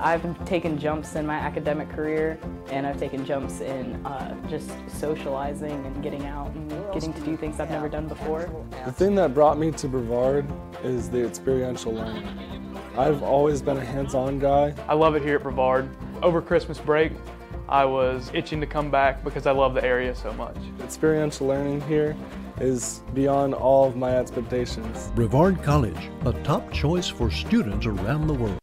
I've taken jumps in my academic career, and I've taken jumps in just socializing and getting out and getting to do things I've never done before. The thing that brought me to Brevard is the experiential learning. I've always been a hands-on guy. I love it here at Brevard. Over Christmas break, I was itching to come back because I love the area so much. Experiential learning here is beyond all of my expectations. Brevard College, a top choice for students around the world.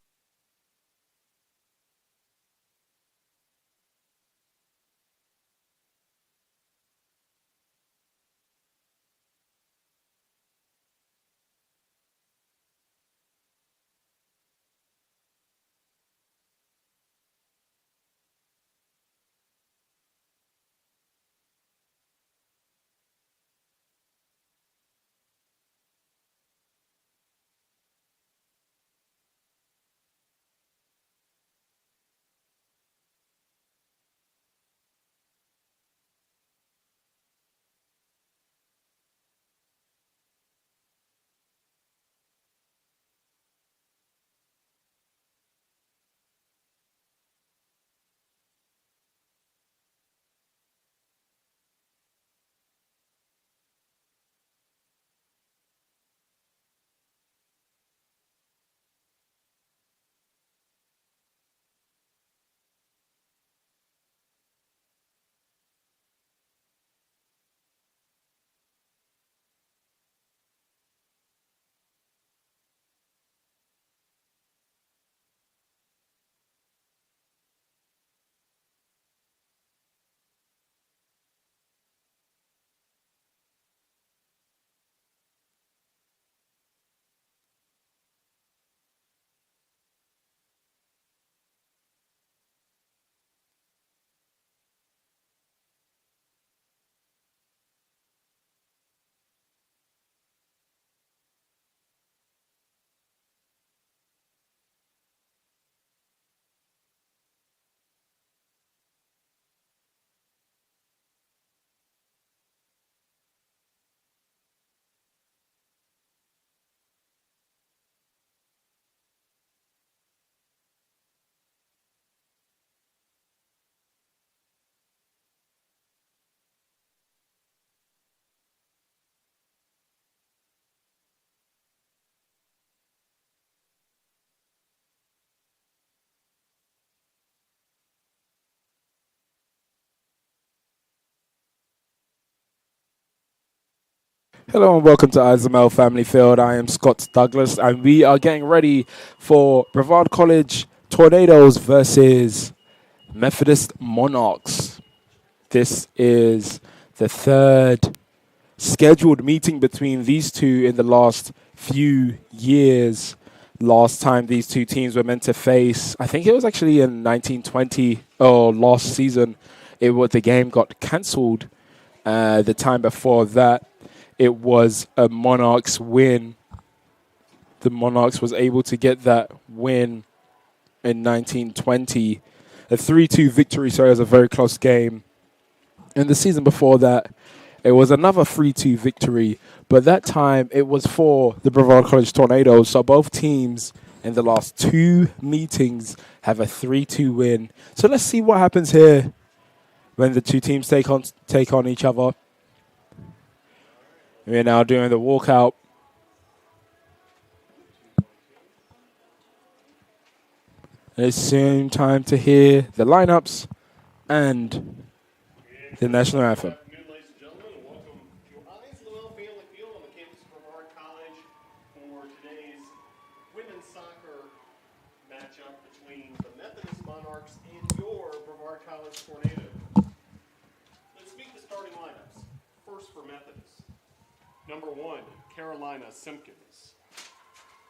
Hello and welcome to ISML Family Field. I am Scott Douglas and we are getting ready for Brevard College Tornadoes versus Methodist Monarchs. This is the third scheduled meeting between these two in the last few years. Last time these two teams were meant to face, I think it was actually in 1920 or last season. The game got cancelled. The time before that, it was a Monarchs win. The Monarchs was able to get that win in 1920. A 3-2 victory, so it was a very close game. And the season before that, it was another 3-2 victory. But that time, it was for the Brevard College Tornadoes. So both teams in the last two meetings have a 3-2 win. So let's see what happens here when the two teams take on each other. We're now doing the walkout. It's soon time to hear the lineups and the national anthem. Good, ladies and gentlemen, and welcome to ISML Family Field on the campus of Brevard College for today's women's soccer matchup between the Methodist Monarchs and your Brevard College Tornadoes. Let's meet the starting lineups. First for Methodist. Number 1, Carolina Simpkins.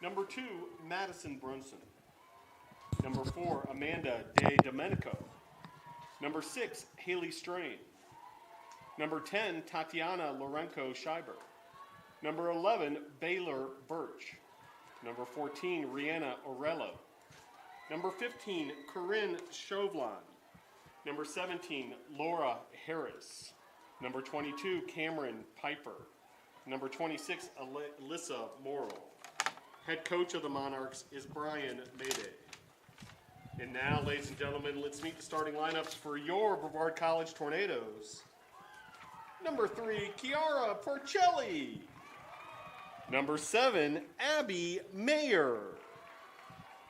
Number 2, Madison Brunson. Number 4, Amanda De Domenico. Number 6, Haley Strain. Number 10, Tatiana Lorenko Scheiber. Number 11, Baylor Birch. Number 14, Rihanna Orello. Number 15, Corinne Chauvlon. Number 17, Laura Harris. Number 22, Cameron Piper. Number 26, Alyssa Morrill. Head coach of the Monarchs is Brian Mayday. And now, ladies and gentlemen, let's meet the starting lineups for your Brevard College Tornadoes. Number 3, Chiara Porcelli. Number 7, Abby Mayer.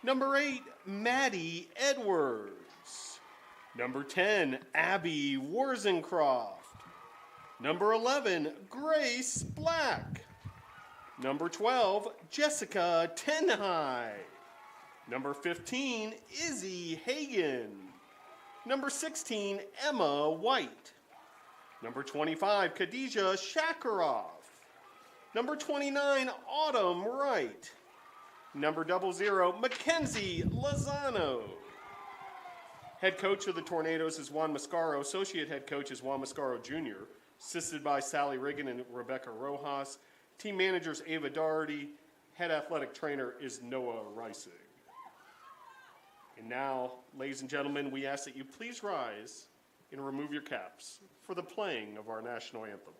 Number 8, Maddie Edwards. Number 10, Abby Warzencroft. Number 11, Grace Black. Number 12, Jessica Tenhai. Number 15, Izzy Hagan. Number 16, Emma White. Number 25, Khadijah Shakaroff. Number 29, Autumn Wright. Number 00, Mackenzie Lozano. Head coach of the Tornadoes is Juan Mascaro. Associate head coach is Juan Mascaro Jr., assisted by Sally Riggin and Rebecca Rojas. Team managers Ava Doherty. Head athletic trainer is Noah Reisig. And now, ladies and gentlemen, we ask that you please rise and remove your caps for the playing of our national anthem.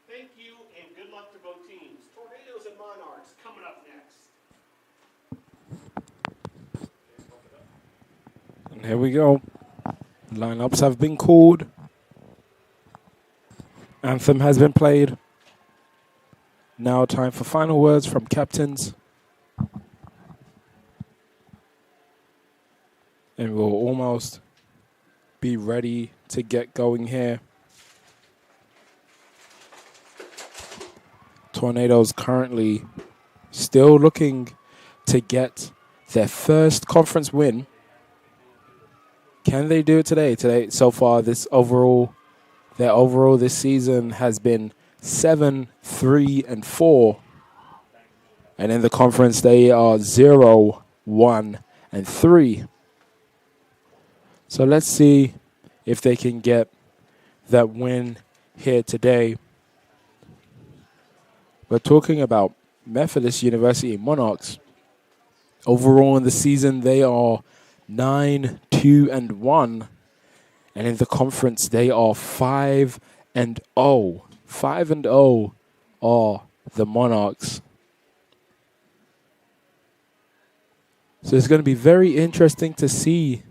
Thank you, and good luck to both teams. Tornadoes and Monarchs coming up next. And here we go. Lineups have been called. Anthem has been played. Now time for final words from captains. And we'll almost be ready to get going here. Tornadoes currently still looking to get their first conference win. Can they do it today? Today, so far, their overall this season has been 7-3-4, and in the conference they are 0-1-3. So let's see if they can get that win here today. We're talking about Methodist University Monarchs. Overall in the season, they are 9-2-1. And in the conference, they are 5-0. 5-0 are the Monarchs. So it's going to be very interesting to see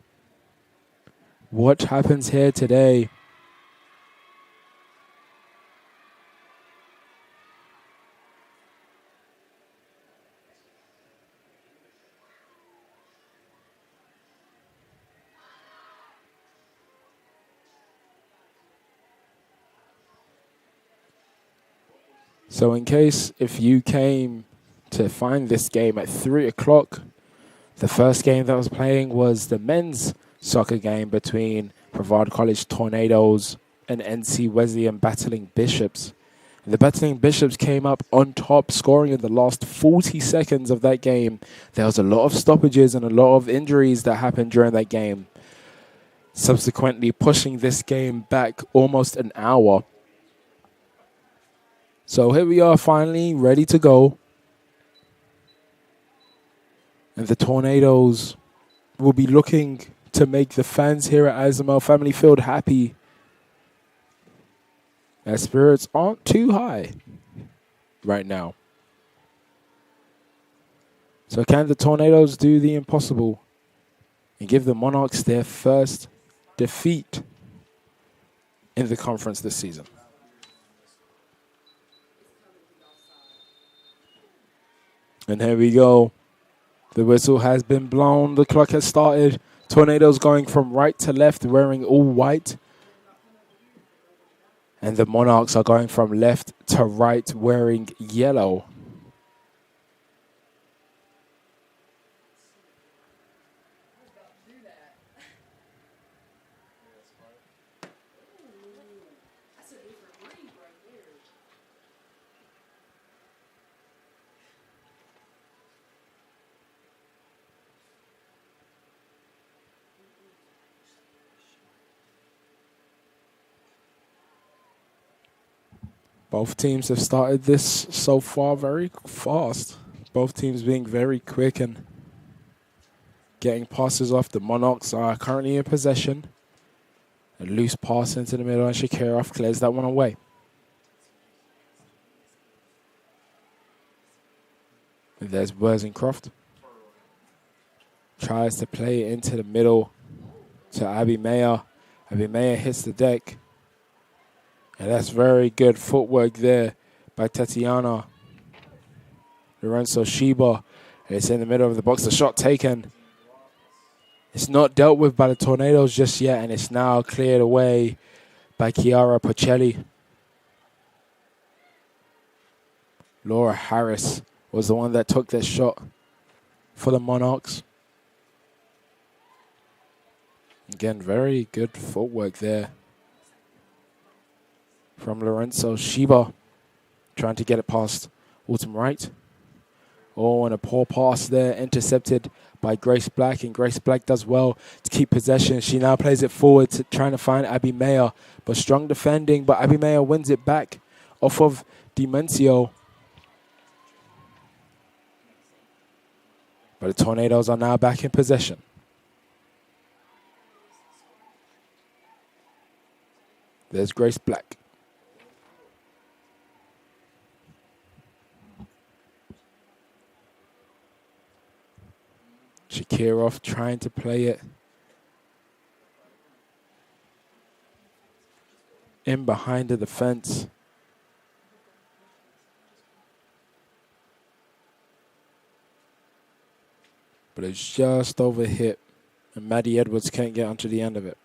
what happens here today. So in case if you came to find this game at 3 o'clock, the first game that was playing was the men's soccer game between Brevard College Tornadoes and NC Wesleyan Battling Bishops. And the Battling Bishops came up on top, scoring in the last 40 seconds of that game. There was a lot of stoppages and a lot of injuries that happened during that game, subsequently pushing this game back almost an hour. So here we are finally ready to go. And the Tornadoes will be looking to make the fans here at Ismail Family Field happy. Their spirits aren't too high right now. So can the Tornadoes do the impossible and give the Monarchs their first defeat in the conference this season? And here we go. The whistle has been blown. The clock has started. Tornadoes going from right to left wearing all white. And the Monarchs are going from left to right wearing yellow. Both teams have started this so far very fast. Both teams being very quick and getting passes off. The Monarchs are currently in possession. A loose pass into the middle and Shakirov clears that one away. And there's Worthingcroft. Tries to play it into the middle to Abby Mayer. Abby Mayer hits the deck. And that's very good footwork there by Tatiana. Lorenzo Shiba. And it's in the middle of the box. The shot taken. It's not dealt with by the Tornadoes just yet. And it's now cleared away by Chiara Pacelli. Laura Harris was the one that took this shot for the Monarchs. Again, very good footwork there from Lorenzo Shiba, trying to get it past Autumn Wright. Oh, and a poor pass there, intercepted by Grace Black, and Grace Black does well to keep possession. She now plays it forward, trying to find Abby Mayer, but strong defending, but Abby Mayer wins it back off of Dimencio. But the Tornadoes are now back in possession. There's Grace Black. Shakirov trying to play it in behind the defense. But it's just over hit, and Maddie Edwards can't get onto the end of it.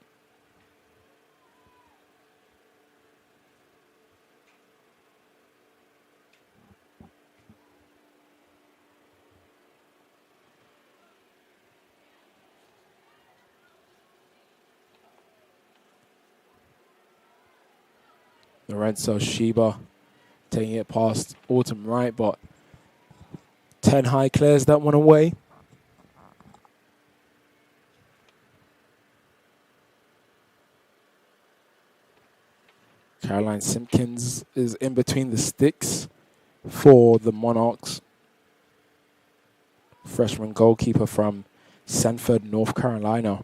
Lorenzo Shiba taking it past Autumn Wright, but 10 High clears that one away. Caroline Simpkins is in between the sticks for the Monarchs. Freshman goalkeeper from Sanford, North Carolina.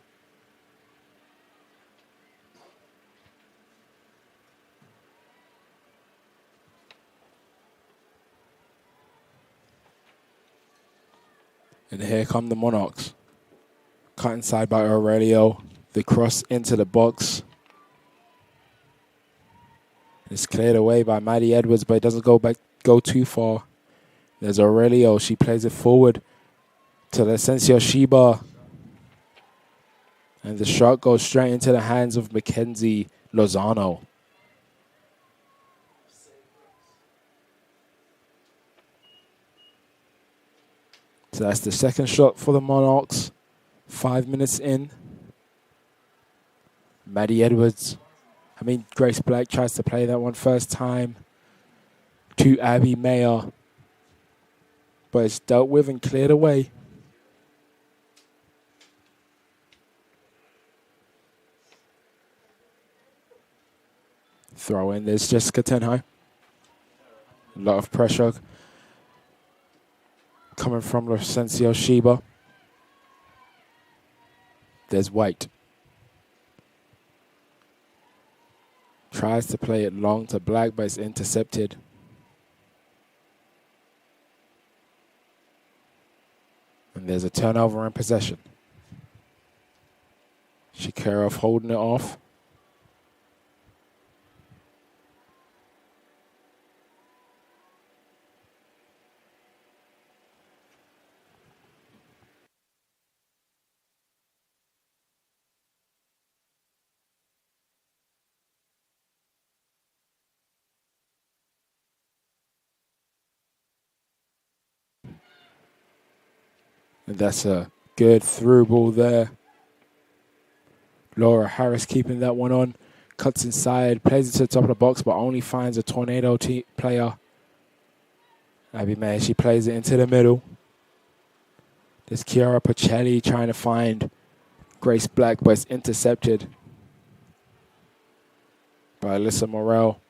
And here come the Monarchs. Cut inside by Aurelio. The cross into the box. It's cleared away by Maddie Edwards, but it doesn't go too far. There's Aurelio. She plays it forward to Licencio Shiba. And the shot goes straight into the hands of Mackenzie Lozano. So that's the second shot for the Monarchs. 5 minutes in. Maddie Edwards. Grace Black tries to play that one first time to Abby Mayer. But it's dealt with and cleared away. Throw in, there's Jessica Tenhai. A lot of pressure coming from Licencio Shiba. There's White. Tries to play it long to Black, but it's intercepted. And there's a turnover in possession. Shakirov holding it off. And that's a good through ball there. Laura Harris keeping that one on. Cuts inside, plays it to the top of the box, but only finds a Tornado player. Abby May, she plays it into the middle. There's Chiara Pacelli trying to find Grace Black, but it's intercepted by Alyssa Morel.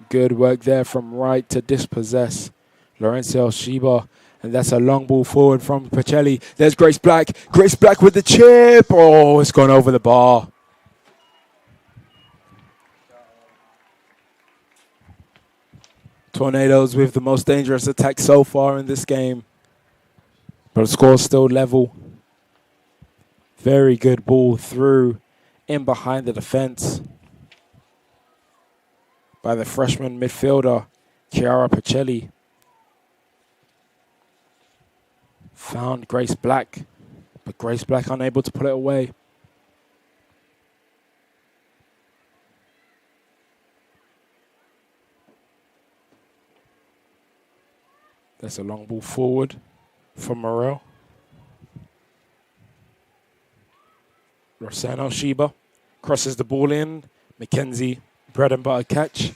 Good work there from right to dispossess Laurencio Shiba. And that's a long ball forward from Pacelli. There's Grace Black. Grace Black with the chip. Oh, it's gone over the bar. Tornadoes with the most dangerous attack so far in this game. But the score's still level. Very good ball through in behind the defense by the freshman midfielder, Chiara Pacelli. Found Grace Black, but Grace Black unable to put it away. That's a long ball forward from Morel. Rossano Shiba crosses the ball in. Mackenzie, bread and butter catch.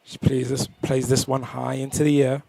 She plays this one high into the air.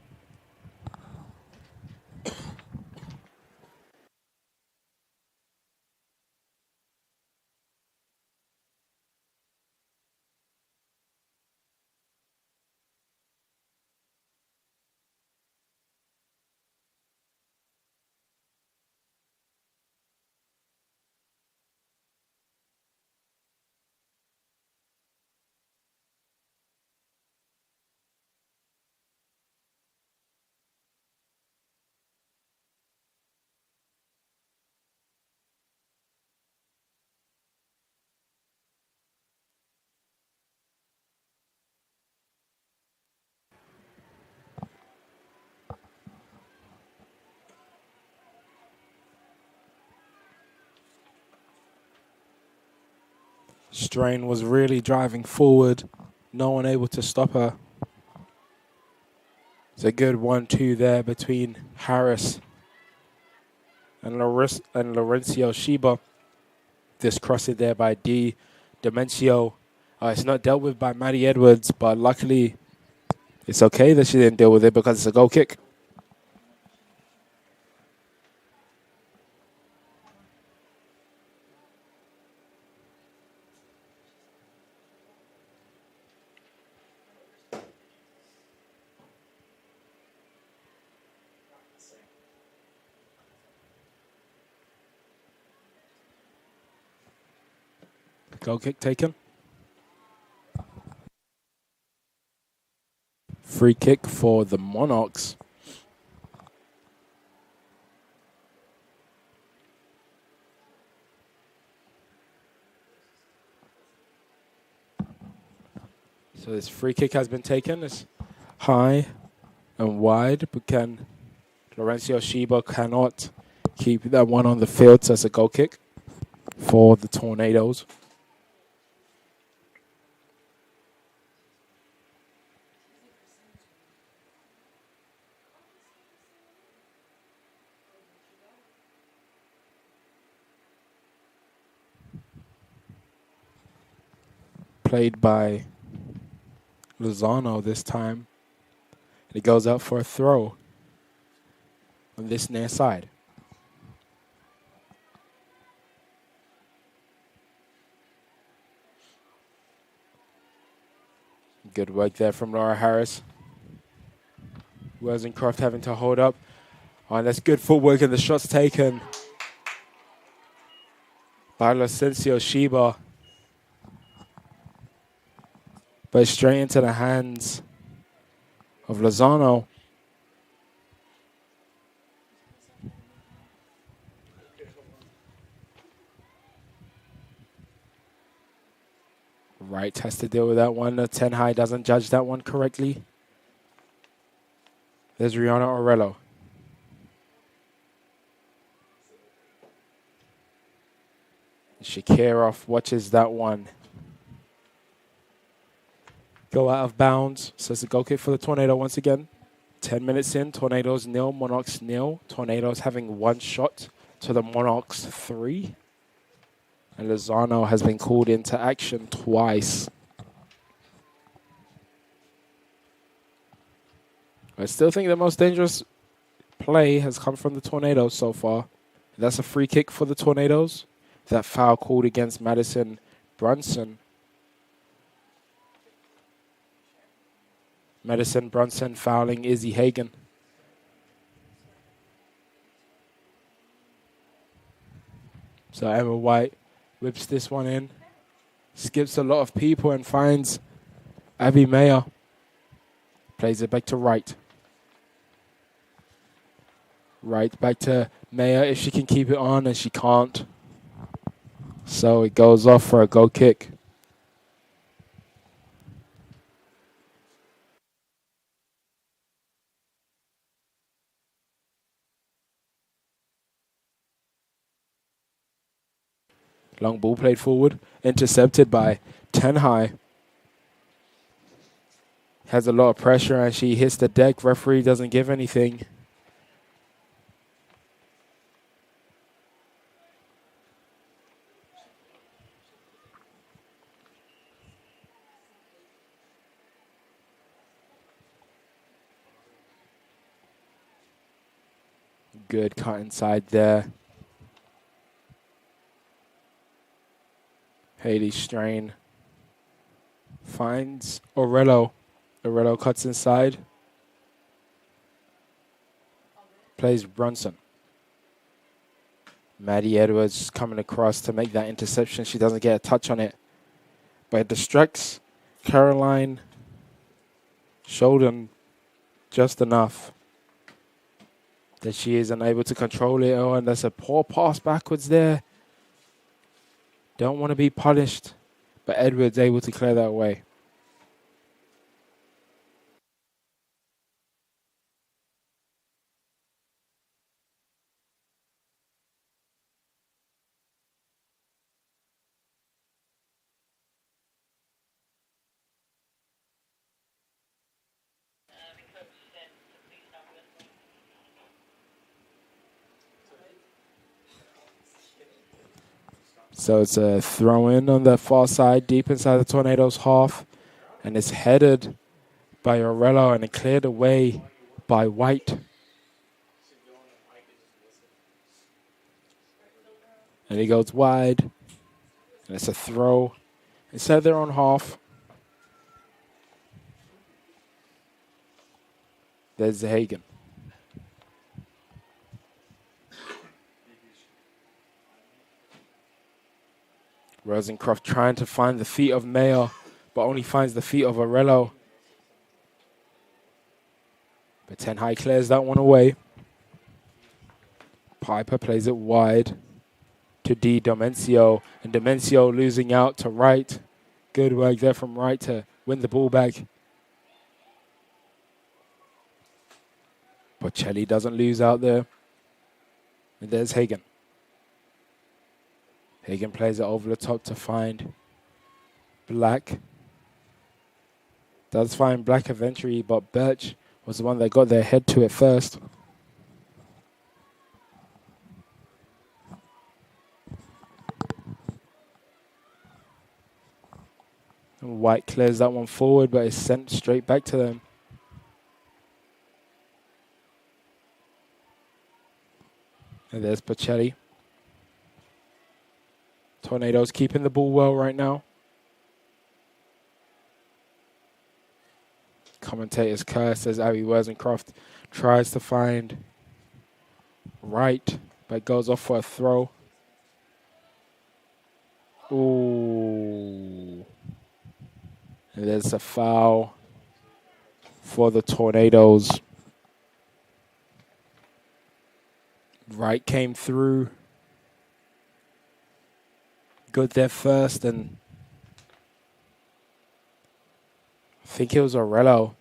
Strain was really driving forward. No one able to stop her. It's a good 1-2 there between Harris and Laurencio Shiba. This crossed there by D. Demencio. It's not dealt with by Maddie Edwards, but luckily it's okay that she didn't deal with it because it's a goal kick. Goal kick taken. Free kick for the Monarchs. So this free kick has been taken. It's high and wide, but Laurencio Shiba cannot keep that one on the field, so it's a goal kick for the Tornadoes. Played by Lozano this time. And it goes out for a throw on this near side. Good work there from Laura Harris. Wozencroft having to hold up. Oh, and that's good footwork and the shots taken by Laurencio Shiba. but it's straight into the hands of Lozano. Wright has to deal with that one. The 10 high doesn't judge that one correctly. There's Rihanna Orello. Shakirov watches that one go out of bounds. So it's a goal kick for the Tornado once again. 10 minutes in, Tornadoes 0, Monarchs 0. Tornadoes having one shot to the Monarchs 3. And Lozano has been called into action twice. I still think the most dangerous play has come from the Tornadoes so far. That's a free kick for the Tornadoes. That foul called against Madison Brunson. Madison Brunson fouling Izzy Hagan. So Emma White whips this one in. Skips a lot of people and finds Abby Mayer. Plays it back to Wright. Wright back to Mayer if she can keep it on, and she can't. So it goes off for a goal kick. Long ball played forward, intercepted by 10 high. Has a lot of pressure and she hits the deck. Referee doesn't give anything. Good cut inside there. Haley Strain finds Orello. Orello cuts inside. Plays Brunson. Maddie Edwards coming across to make that interception. She doesn't get a touch on it, but it distracts Caroline Sheldon just enough that she is unable to control it. Oh, and that's a poor pass backwards there. Don't want to be punished, but Edwards able to clear that away. So it's a throw in on the far side, deep inside the Tornadoes' half. And it's headed by Orello and it cleared away by White. And he goes wide. And it's a throw inside their own half. There's Hagen. Rosencroft trying to find the feet of Mayer, but only finds the feet of Orello. But 10 high clears that one away. Piper plays it wide to D. Domencio, and Domencio losing out to Wright. Good work there from Wright to win the ball back. Bocelli doesn't lose out there. And there's Hagen. Hagen plays it over the top to find Black. Does find Black eventually, but Birch was the one that got their head to it first. And White clears that one forward, but it's sent straight back to them. And there's Bocelli. Tornadoes keeping the ball well right now. Commentators curse as Abby Wozencroft tries to find Wright, but goes off for a throw. Ooh. And there's a foul for the Tornadoes. Wright came through. Good there first, and I think it was Aurelio.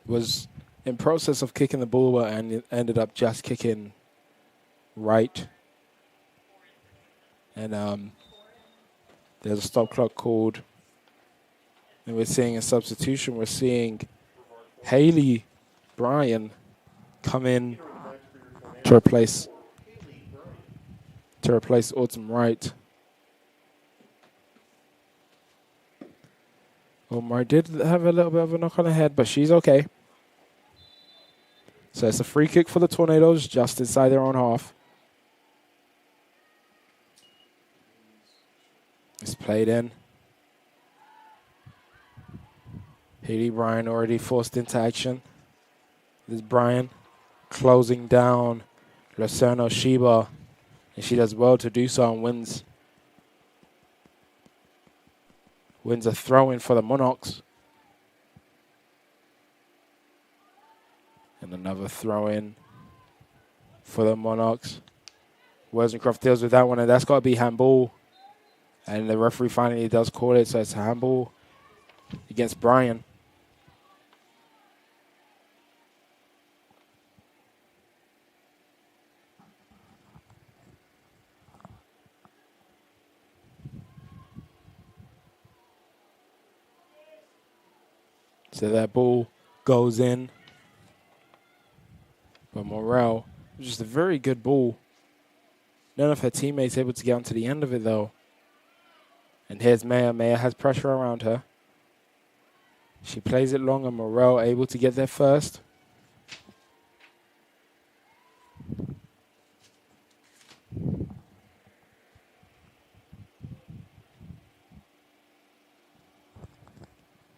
Was in process of kicking the ball, but and ended up just kicking right. And there's a stop clock called. And we're seeing a substitution. We're seeing Haley Bryan come in to replace Autumn Wright. Omar did have a little bit of a knock on the head, but she's okay. So it's a free kick for the Tornadoes just inside their own half. It's played in. Haley Bryan already forced into action. This is Bryan closing down Lucerno Shiba. And she does well to do so and wins a throw-in for the Monarchs. And another throw-in for the Monarchs. Wozencroft deals with that one, and that's got to be handball. And the referee finally does call it, so it's a handball against Bryan. So that ball goes in. But Morel, just a very good ball. None of her teammates able to get onto the end of it, though. And here's Maya. Maya has pressure around her. She plays it long, and Morel able to get there first.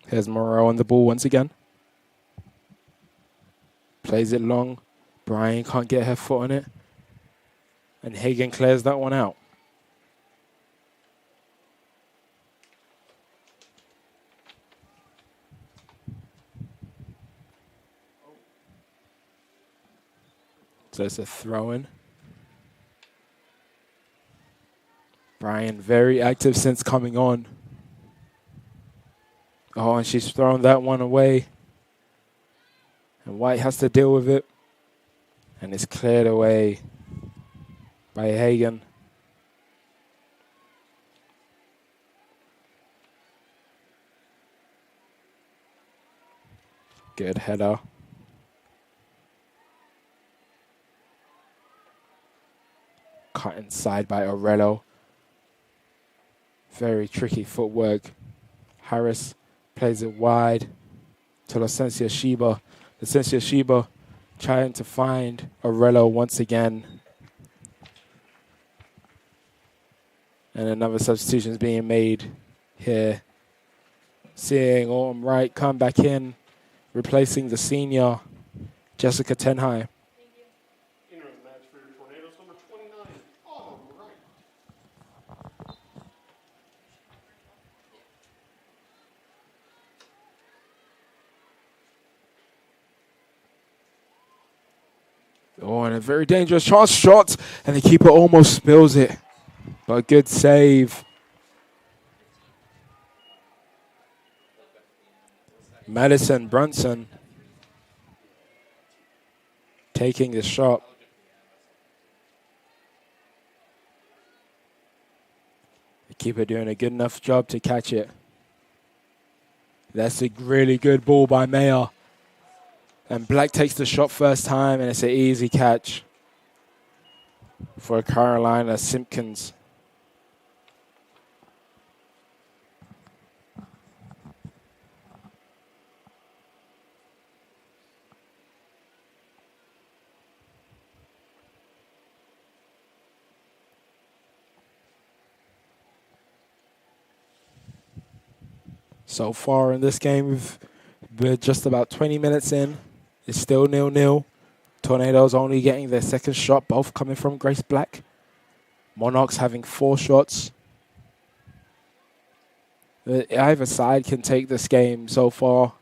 Here's Morel on the ball once again. Plays it long. Bryan can't get her foot on it. And Hagen clears that one out. So it's a throw-in. Bryan very active since coming on. Oh, and she's thrown that one away. And White has to deal with it. And it's cleared away by Hagen. Good header. Cut inside by Aurelio. Very tricky footwork. Harris plays it wide to Licencia Shiba. Licencia Shiba trying to find Aurelio once again. And another substitution is being made here. Seeing Autumn Wright come back in, replacing the senior, Jessica Tenhai. Entering the match for your Tornadoes, number 29, Autumn Wright. Oh, and a very dangerous chance shot, and the keeper almost spills it. But a good save. Madison Brunson taking the shot. The keeper doing a good enough job to catch it. That's a really good ball by Mayer. And Black takes the shot first time, and it's an easy catch for Carolina Simpkins. So far in this game, we're just about 20 minutes in. It's still 0-0. Tornadoes only getting their second shot, both coming from Grace Black. Monarchs having 4 shots. Either side can take this game so far.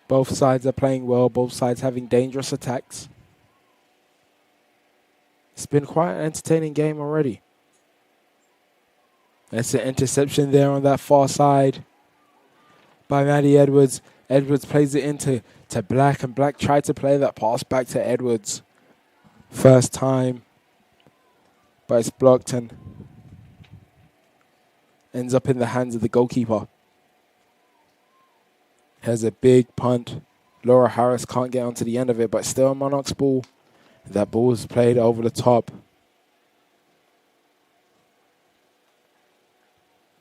Both sides are playing well. Both sides having dangerous attacks. It's been quite an entertaining game already. That's an interception there on that far side by Maddie Edwards. Edwards plays it into Black, and Black tried to play that pass back to Edwards. First time, but it's blocked and ends up in the hands of the goalkeeper. Has a big punt. Laura Harris can't get onto the end of it, but still a Monarchs ball. That ball is played over the top.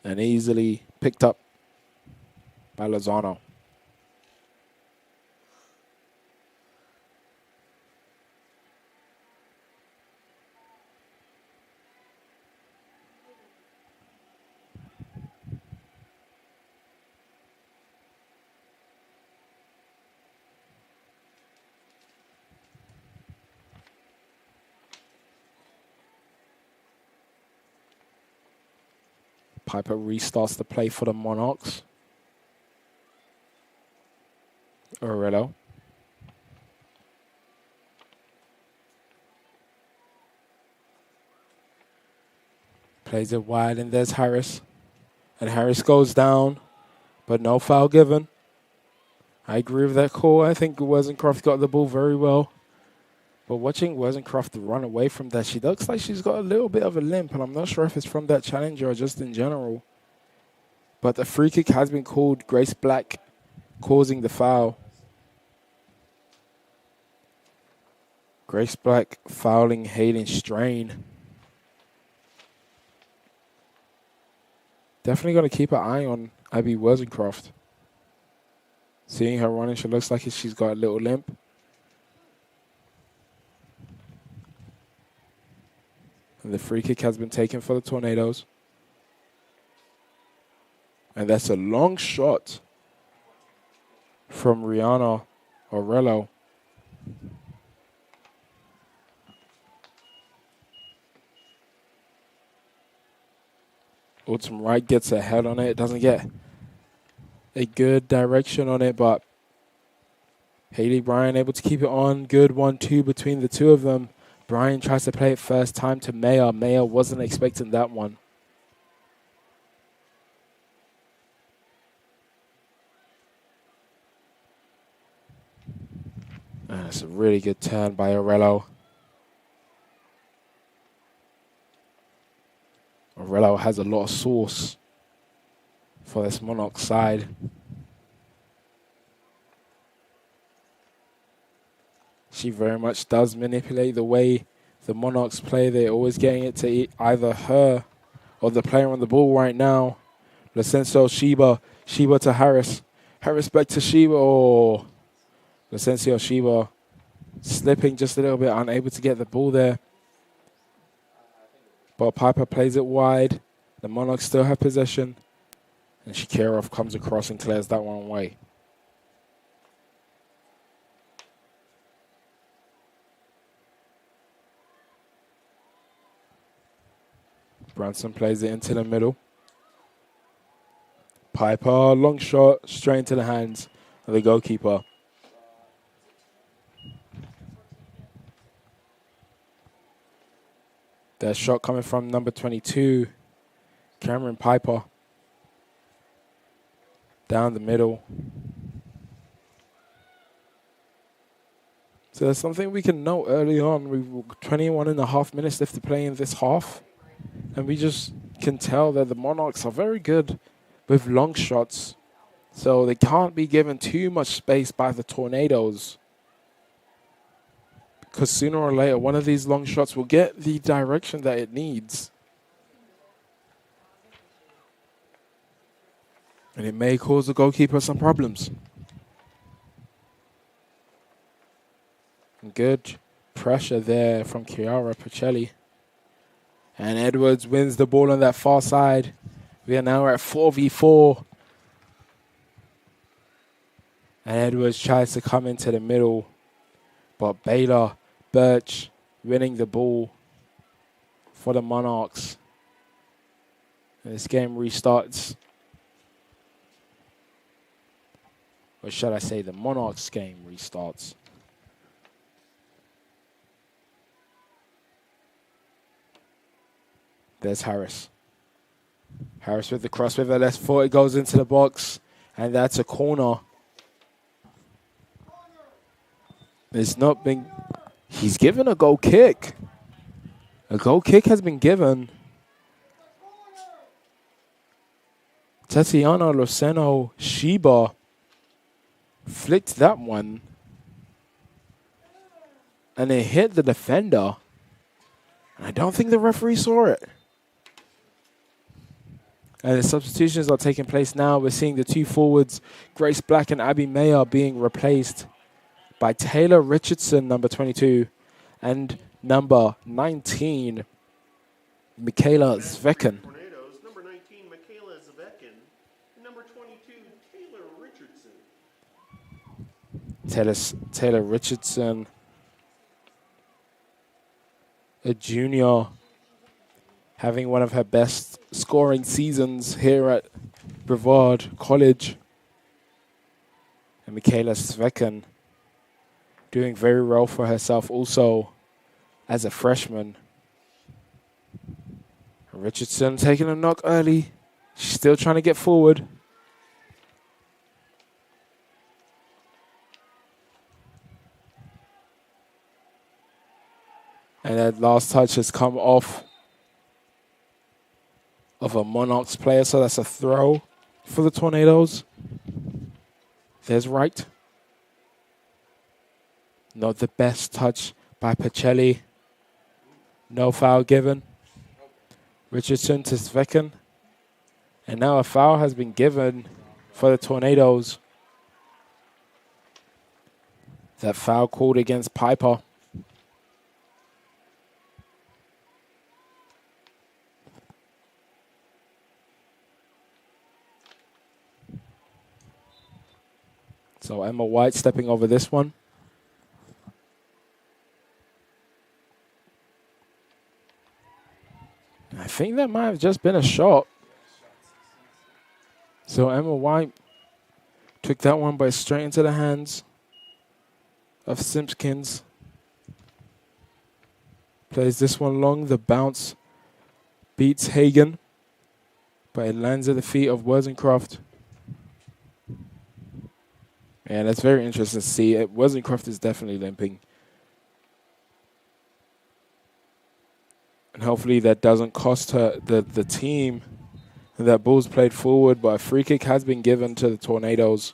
And easily picked up by Lozano. Piper restarts the play for the Monarchs. Aurelio. Plays it wide, and there's Harris. And Harris goes down, but no foul given. I agree with that call. I think Wesencroft got the ball very well. But watching Wesencroft run away from that, she looks like she's got a little bit of a limp, and I'm not sure if it's from that challenger or just in general. But the free kick has been called. Grace Black causing the foul. Grace Black fouling Hayden Strain. Definitely going to keep an eye on Abby Wesencroft. Seeing her running, she looks like she's got a little limp. And the free kick has been taken for the Tornadoes. And that's a long shot from Rihanna Aurelio. Autumn Wright gets a head on it. It doesn't get a good direction on it, but Haley Bryan able to keep it on. Good 1-2 between the two of them. Bryan tries to play it first time to Mayer. Mayer wasn't expecting that one. And it's a really good turn by Aurelio. Aurelio has a lot of sauce for this Monarch side. She very much does manipulate the way the Monarchs play. They're always getting it to either her or the player on the ball right now. Licencio Sheba. Sheba to Harris. Harris back to Sheba. Oh. Licencio Sheba slipping just a little bit, unable to get the ball there. But Piper plays it wide. The Monarchs still have possession. And Shakirov comes across and clears that one away. Branson plays it into the middle. Piper, long shot, straight into the hands of the goalkeeper. That shot coming from number 22, Cameron Piper. Down the middle. So there's something we can note early on. We've 21 and a half minutes left to play in this half. And we just can tell that the Monarchs are very good with long shots. So they can't be given too much space by the Tornadoes. Because sooner or later, one of these long shots will get the direction that it needs. And it may cause the goalkeeper some problems. Good pressure there from Chiara Pacelli. And Edwards wins the ball on that far side. We are now at 4v4. And Edwards tries to come into the middle. But Baylor, Birch winning the ball for the Monarchs. And this game restarts or should I say the Monarchs game restarts. There's Harris. Harris with the cross with her left foot. It goes into the box, and that's a corner. It's not been... He's given a goal kick. A goal kick has been given. Tatiana Luceno Shiba flicked that one. And it hit the defender. And I don't think the referee saw it. And the substitutions are taking place now. We're seeing the two forwards, Grace Black and Abby Mayer, being replaced by Taylor Richardson, number 22, and number 19, Michaela Zvekan. Tornadoes, number 19, Michaela Zvekan, and number 22, Taylor Richardson. Taylor Richardson, a junior, having one of her best scoring seasons here at Brevard College. And Michaela Zvekan doing very well for herself also as a freshman. Richardson taking a knock early. She's still trying to get forward. And that last touch has come off of a Monarchs player, so that's a throw for the Tornadoes. There's Wright. Not the best touch by Pacelli. No foul given. Richardson to Zvekan. And now a foul has been given for the Tornadoes. That foul called against Piper. So Emma White stepping over this one. I think that might have just been a shot. So Emma White took that one by straight into the hands of Simpkins. Plays this one long. The bounce beats Hagen, but it lands at the feet of Wozencroft. And that's very interesting to see. Wozencroft is definitely limping. And hopefully that doesn't cost her the team. And that Bulls played forward, but a free kick has been given to the Tornadoes.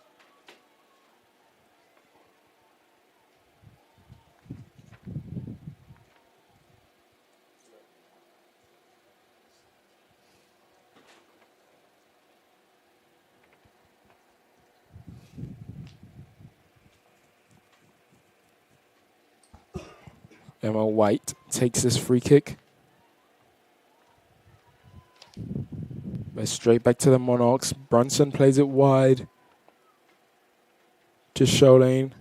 Emma White takes this free kick. But straight back to the Monarchs. Brunson plays it wide to Sholane.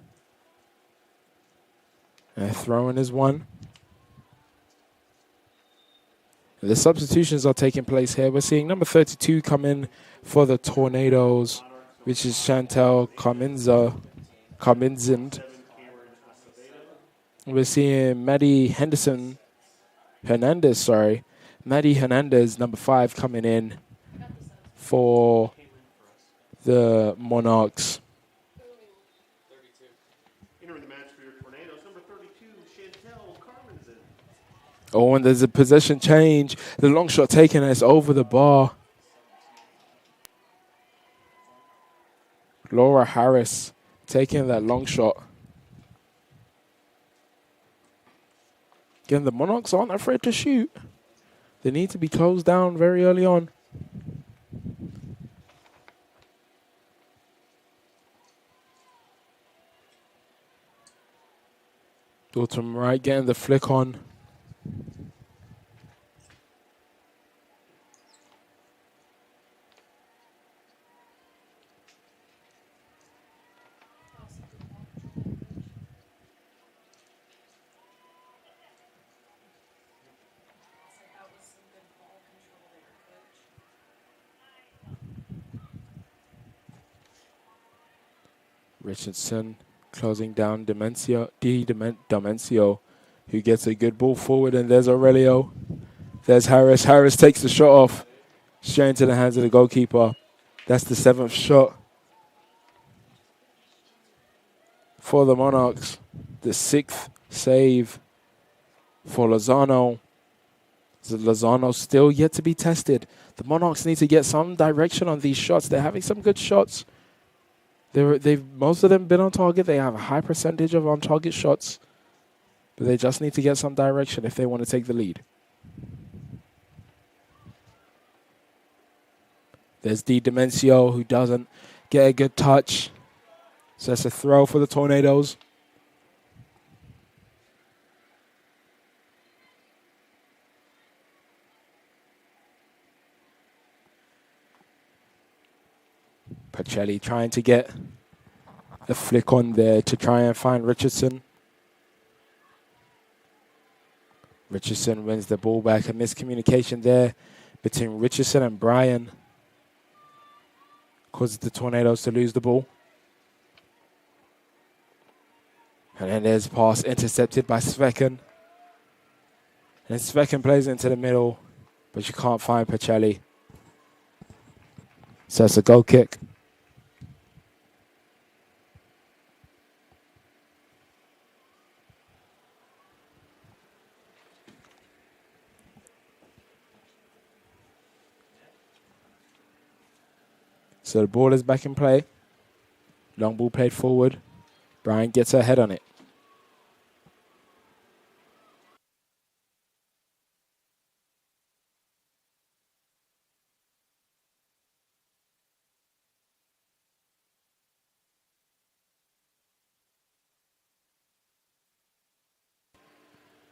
And a throw-in is one. And the substitutions are taking place here. We're seeing number 32 come in for the Tornadoes, which is Chantel Carminzind. We're seeing Maddie Hernandez, number 5, coming in for the Monarchs. Entering the match for your Tornadoes, number 32, Chantel Carminson. Oh, and there's a possession change. The long shot taken is over the bar. Laura Harris taking that long shot. Again, the Monarchs aren't afraid to shoot. They need to be closed down very early on. Dalton Wright getting the flick on. Richardson closing down Dimencio, who gets a good ball forward, and there's Aurelio. There's Harris. Harris takes the shot off, straight into the hands of the goalkeeper. That's the 7th shot for the Monarchs. The 6th save for Lozano. Lozano still yet to be tested. The Monarchs need to get some direction on these shots. They're having some good shots. They've most of them been on target. They have a high percentage of on-target shots. But they just need to get some direction if they want to take the lead. There's Di Demencio, who doesn't get a good touch. So that's a throw for the Tornadoes. Pacelli trying to get a flick on there to try and find Richardson. Richardson wins the ball back. A miscommunication there between Richardson and Bryan causes the Tornadoes to lose the ball. And then there's a pass intercepted by Svekin. And Svekin plays it into the middle, but you can't find Pacelli. So it's a goal kick. So the ball is back in play. Long ball played forward. Bryan gets her head on it.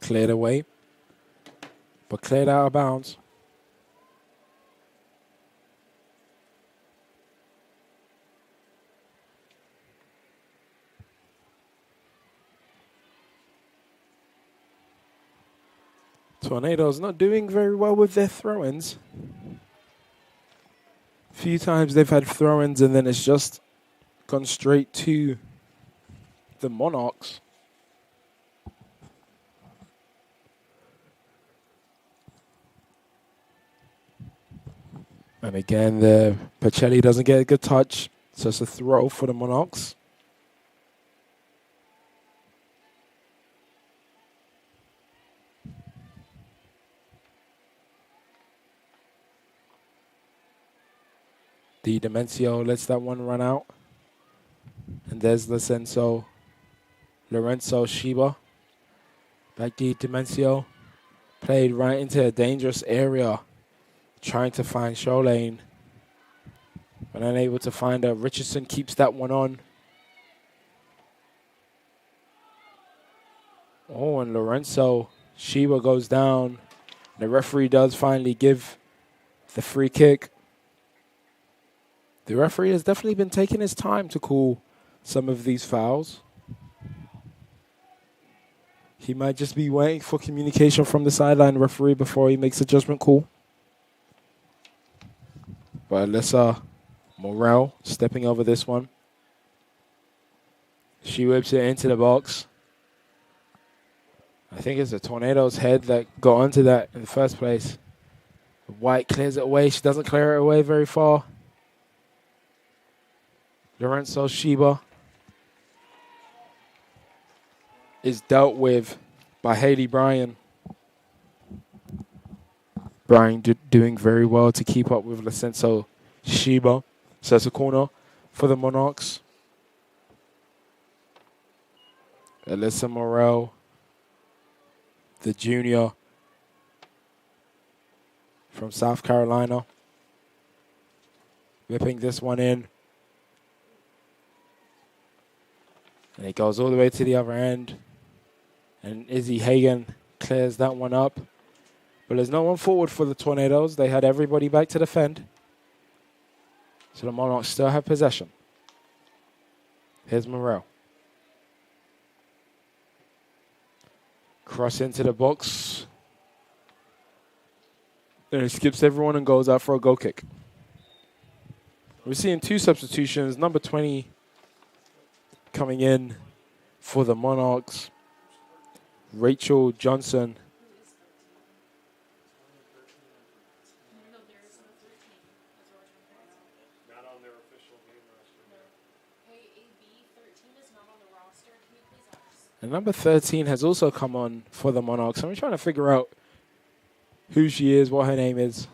Cleared away, but cleared out of bounds. Tornadoes not doing very well with their throw-ins. A few times they've had throw-ins and then it's just gone straight to the Monarchs. And again, the Pacelli doesn't get a good touch, so it's a throw for the Monarchs. Di Demencio lets that one run out. And there's Lorenzo Shiba. Back Di Demencio. Played right into a dangerous area. Trying to find Sholane. But unable to find her. Richardson keeps that one on. Oh, and Lorenzo Shiba goes down. The referee does finally give the free kick. The referee has definitely been taking his time to call some of these fouls. He might just be waiting for communication from the sideline referee before he makes a judgment call. But Alyssa Morel stepping over this one. She whips it into the box. I think it's the Tornado's head that got onto that in the first place. White clears it away. She doesn't clear it away very far. Lorenzo Shiba is dealt with by Haley Bryan. Bryan doing very well to keep up with Lorenzo Shiba. So it's a corner for the Monarchs. Alyssa Morel, the junior from South Carolina, whipping this one in. And it goes all the way to the other end. And Izzy Hagan clears that one up. But there's no one forward for the Tornadoes. They had everybody back to defend. So the Monarchs still have possession. Here's Morel. Cross into the box. And it skips everyone and goes out for a goal kick. We're seeing two substitutions. Number 20 coming in for the Monarchs. Rachel Johnson. Not on their official game roster. And number 13 has also come on for the Monarchs. I'm trying to figure out who she is, what her name is.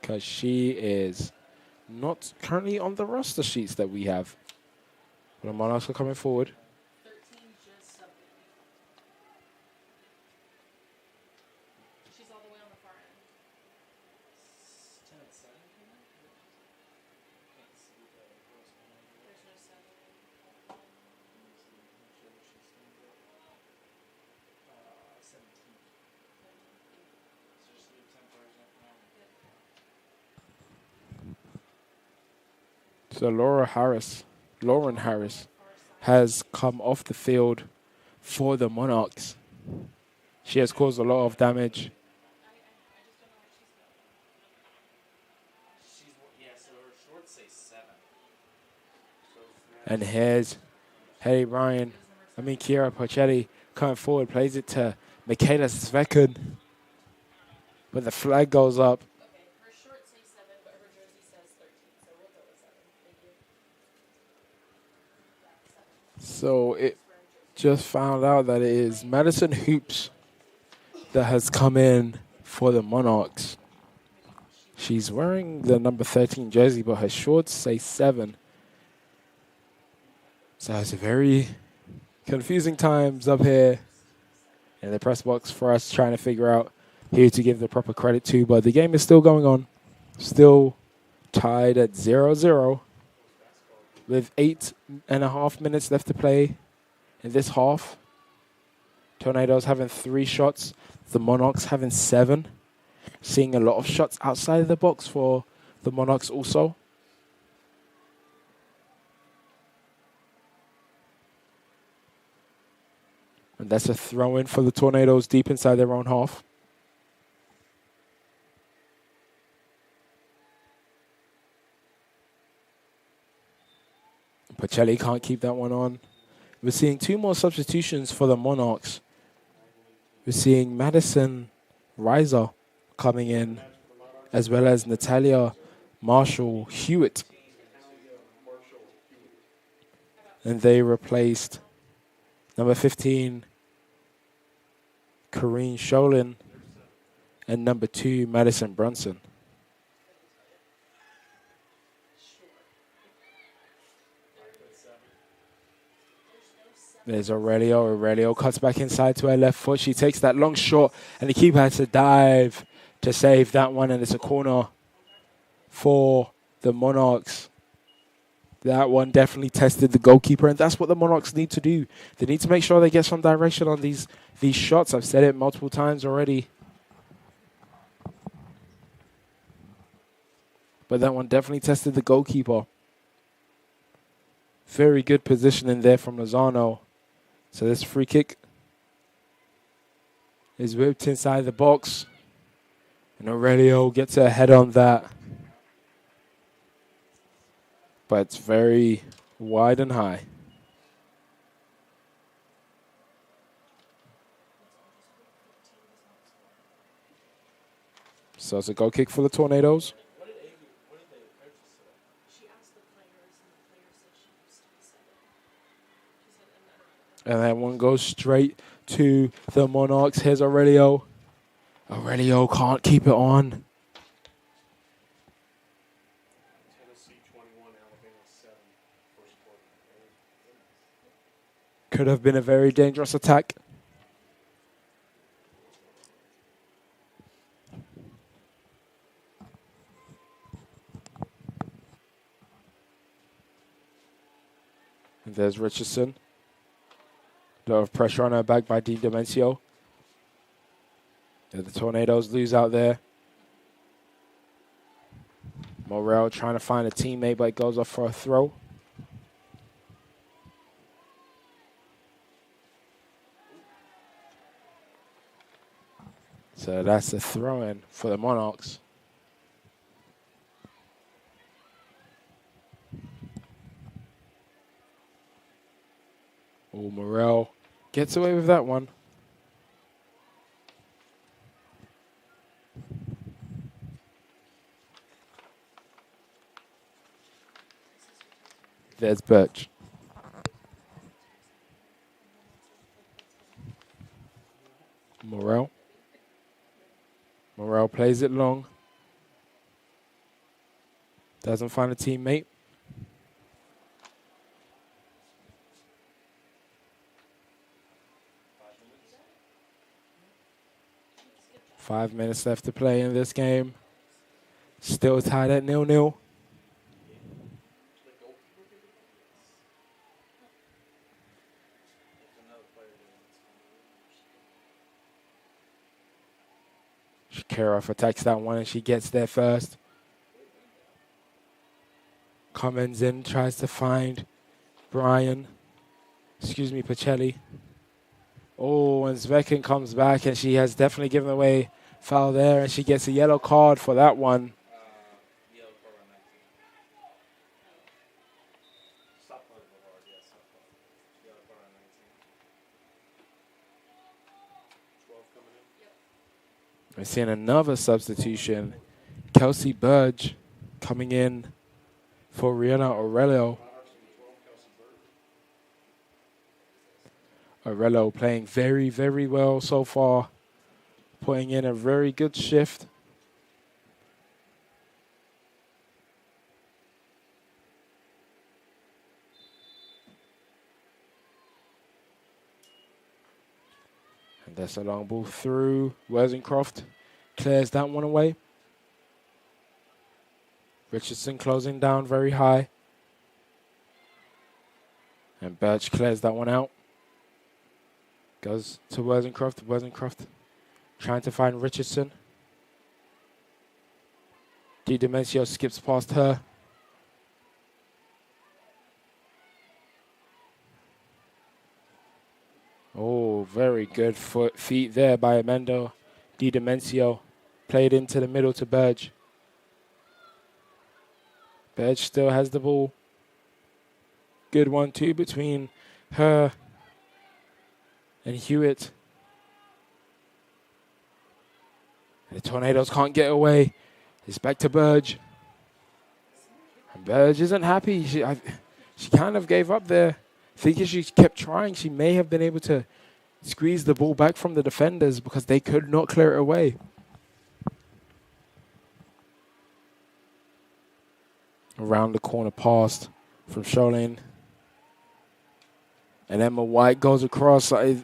Because she is not currently on the roster sheets that we have. But the Monarchs are coming forward. So Lauren Harris has come off the field for the Monarchs. She has caused a lot of damage. And here's Kira Porcelli coming forward, plays it to Michaela Svekun. But the flag goes up. So it just found out that it is Madison Hoops that has come in for the Monarchs. She's wearing the number 13 jersey, but her shorts say 7. So it's a very confusing times up here in the press box for us trying to figure out who to give the proper credit to. But the game is still going on. Still tied at 0-0. With 8.5 minutes left to play in this half. Tornadoes having 3 shots. The Monarchs having 7. Seeing a lot of shots outside of the box for the Monarchs also. And that's a throw-in for the Tornadoes deep inside their own half. Pacelli can't keep that one on. We're seeing 2 more substitutions for the Monarchs. We're seeing Madison Reiser coming in, as well as Natalia Marshall Hewitt. And they replaced number 15, Corrine Sholin, and number 2, Madison Brunson. There's Aurelio. Aurelio cuts back inside to her left foot. She takes that long shot, and the keeper has to dive to save that one, and it's a corner for the Monarchs. That one definitely tested the goalkeeper, and that's what the Monarchs need to do. They need to make sure they get some direction on these shots. I've said it multiple times already. But that one definitely tested the goalkeeper. Very good positioning there from Lozano. So this free kick is whipped inside the box. And Aurelio gets a head on that. But it's very wide and high. So it's a goal kick for the Tornadoes. And that one goes straight to the Monarchs. Here's Aurelio. Aurelio can't keep it on. Tennessee 21, Alabama 7, first quarter. Could have been a very dangerous attack. And there's Richardson. A lot of pressure on her back by Dean Demencio. And the Tornadoes lose out there. Morel trying to find a teammate, but it goes off for a throw. So that's a throw-in for the Monarchs. Morrell gets away with that one. There's Birch. Morrell. Morrell plays it long. Doesn't find a teammate. Five minutes left to play in this game. Still tied at 0-0. Shakira attacks that one and she gets there first. Comes in, tries to find Pacelli. Oh, and Zvekin comes back and she has definitely given away foul there and she gets a yellow card for that one. We're seeing another substitution. Kelsey Burge coming in for Rihanna Aurelio. Aurelio playing very, very well so far. Putting in a very good shift. And that's a long ball through. Worthingcroft clears that one away. Richardson closing down very high. And Birch clears that one out. Goes to Worthingcroft. Worthingcroft trying to find Richardson. Di Demencio skips past her. Oh, very good feet there by Amendo. Di Demencio played into the middle to Burge. Burge still has the ball. Good 1-2 between her and Hewitt. And the Tornadoes can't get away. It's back to Burge. And Burge isn't happy. She kind of gave up there. Thinking she kept trying, she may have been able to squeeze the ball back from the defenders because they could not clear it away. Around the corner past from Sholin. And Emma White goes across. The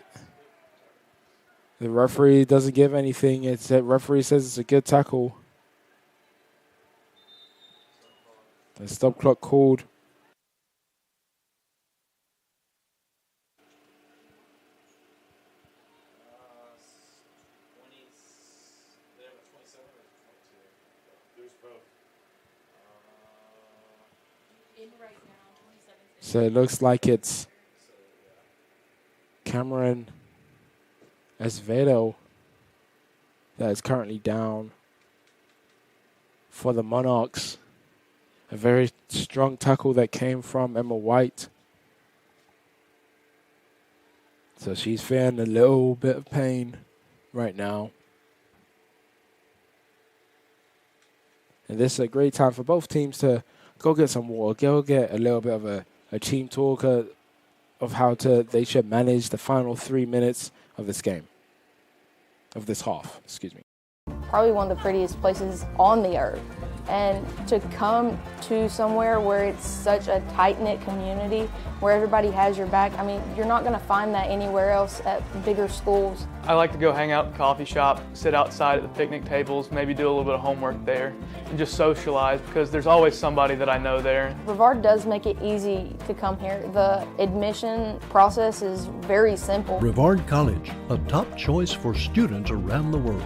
referee doesn't give anything. The referee says it's a good tackle. The stop clock called. So it looks like it's Cameron Esvedo that is currently down for the Monarchs. A very strong tackle that came from Emma White. So she's feeling a little bit of pain right now. And this is a great time for both teams to go get some water, go get a little bit of a team talk of how they should manage the final 3 minutes of this game, of this half, excuse me. Probably one of the prettiest places on the earth. And to come to somewhere where it's such a tight-knit community, where everybody has your back, I mean, you're not going to find that anywhere else at bigger schools. I like to go hang out in the coffee shop, sit outside at the picnic tables, maybe do a little bit of homework there, and just socialize because there's always somebody that I know there. Brevard does make it easy to come here. The admission process is very simple. Brevard College, a top choice for students around the world.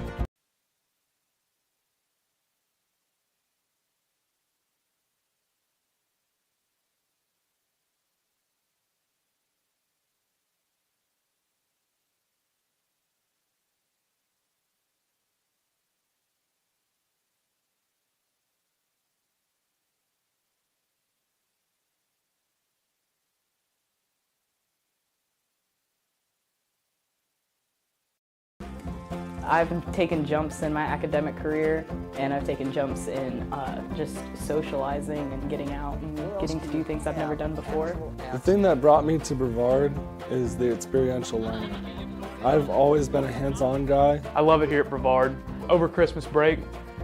I've taken jumps in my academic career, and I've taken jumps in just socializing and getting out and getting to do things I've never done before. The thing that brought me to Brevard is the experiential learning. I've always been a hands-on guy. I love it here at Brevard. Over Christmas break,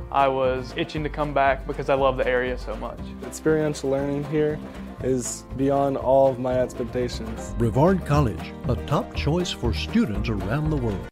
I was itching to come back because I love the area so much. Experiential learning here is beyond all of my expectations. Brevard College, a top choice for students around the world.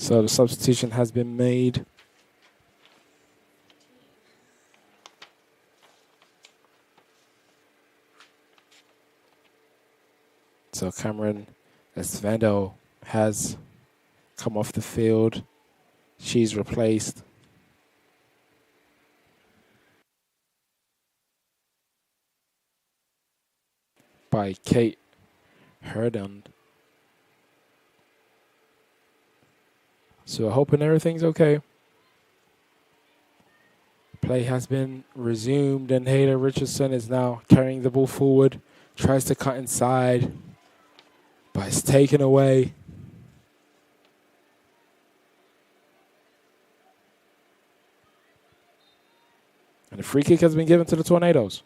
So the substitution has been made. So Cameron Esvendo has come off the field. She's replaced by Kate Herdund. So we're hoping everything's okay. Play has been resumed, and Hayder Richardson is now carrying the ball forward. Tries to cut inside, but it's taken away. And a free kick has been given to the Tornadoes.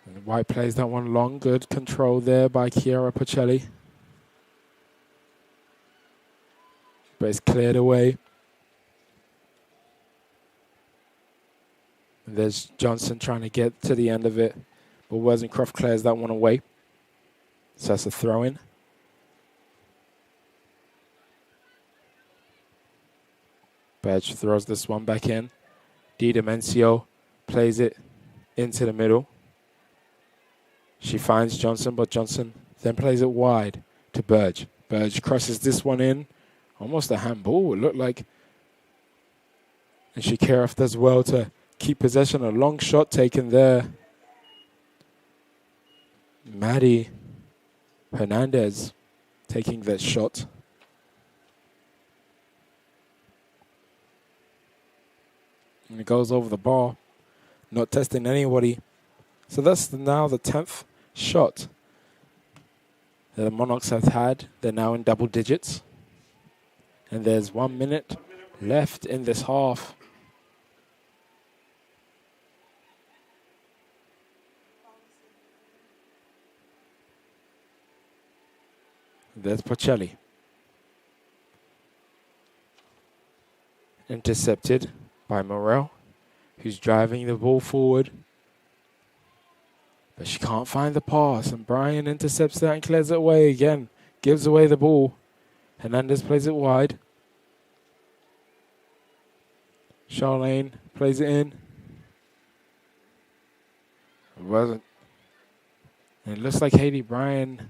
And White plays that one long. Good control there by Chiara Pacelli. But it's cleared away. And there's Johnson trying to get to the end of it. But Wozencroft clears that one away. So that's a throw-in. Badge throws this one back in. Di Demencio plays it into the middle. She finds Johnson, but Johnson then plays it wide to Burge. Burge crosses this one in. Almost a handball, it looked like. And Shakirov does well to keep possession. A long shot taken there. Maddie Hernandez taking that shot. And it goes over the bar. Not testing anybody. So that's now the 10th shot that the Monarchs have had. They're now in double digits. And there's 1 minute left in this half. There's Pacelli. Intercepted by Morel, who's driving the ball forward. But she can't find the pass, and Brian intercepts that and clears it away again. Gives away the ball. Hernandez plays it wide. Charlene plays it in. It wasn't. And it looks like Haiti Bryan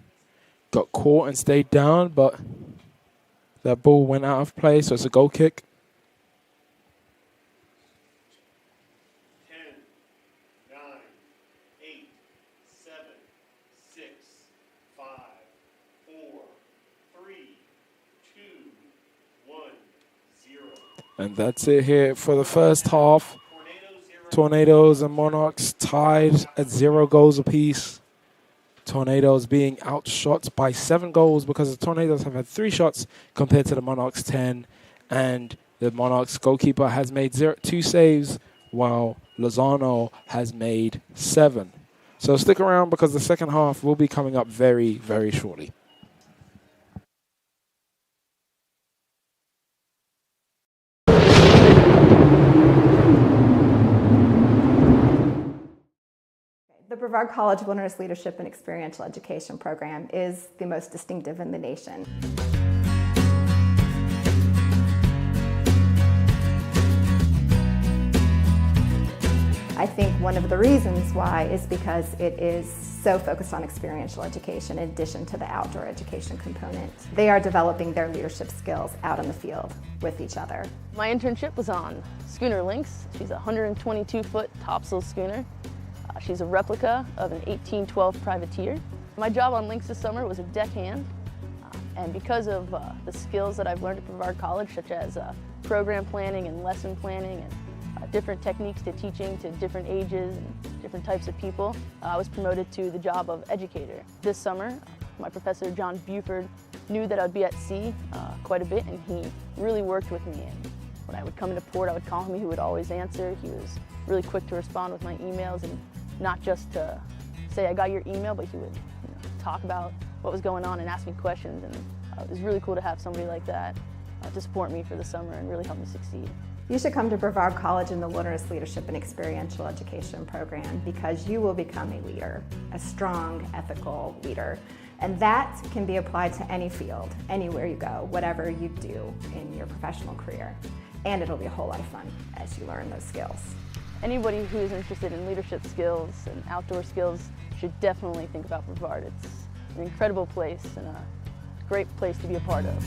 got caught and stayed down, but that ball went out of play, so it's a goal kick. 10, 9, 8, 7, 6, 5, 4, 3, 2, 1, 0. And that's it here for the first half. Tornadoes and Monarchs tied at 0 goals apiece. Tornadoes being outshot by 7 goals because the Tornadoes have had 3 shots compared to the Monarchs 10. And the Monarchs goalkeeper has made 2 saves while Lozano has made 7. So stick around because the second half will be coming up very, very shortly. The Brevard College Wilderness Leadership and Experiential Education program is the most distinctive in the nation. I think one of the reasons why is because it is so focused on experiential education in addition to the outdoor education component. They are developing their leadership skills out in the field with each other. My internship was on Schooner Lynx. She's a 122-foot topsail schooner. She's a replica of an 1812 privateer. My job on Lynx this summer was a deckhand, and because of the skills that I've learned at Brevard College, such as program planning and lesson planning and different techniques to teaching to different ages and different types of people, I was promoted to the job of educator. This summer, my professor, John Buford, knew that I'd be at sea quite a bit, and he really worked with me. And when I would come into port, I would call him, he would always answer. He was really quick to respond with my emails, and not just to say, I got your email, but he would talk about what was going on and ask me questions. And it was really cool to have somebody like that to support me for the summer and really help me succeed. You should come to Brevard College in the Wilderness Leadership and Experiential Education program because you will become a leader, a strong, ethical leader. And that can be applied to any field, anywhere you go, whatever you do in your professional career. And it'll be a whole lot of fun as you learn those skills. Anybody who is interested in leadership skills and outdoor skills should definitely think about Brevard. It's an incredible place and a great place to be a part of.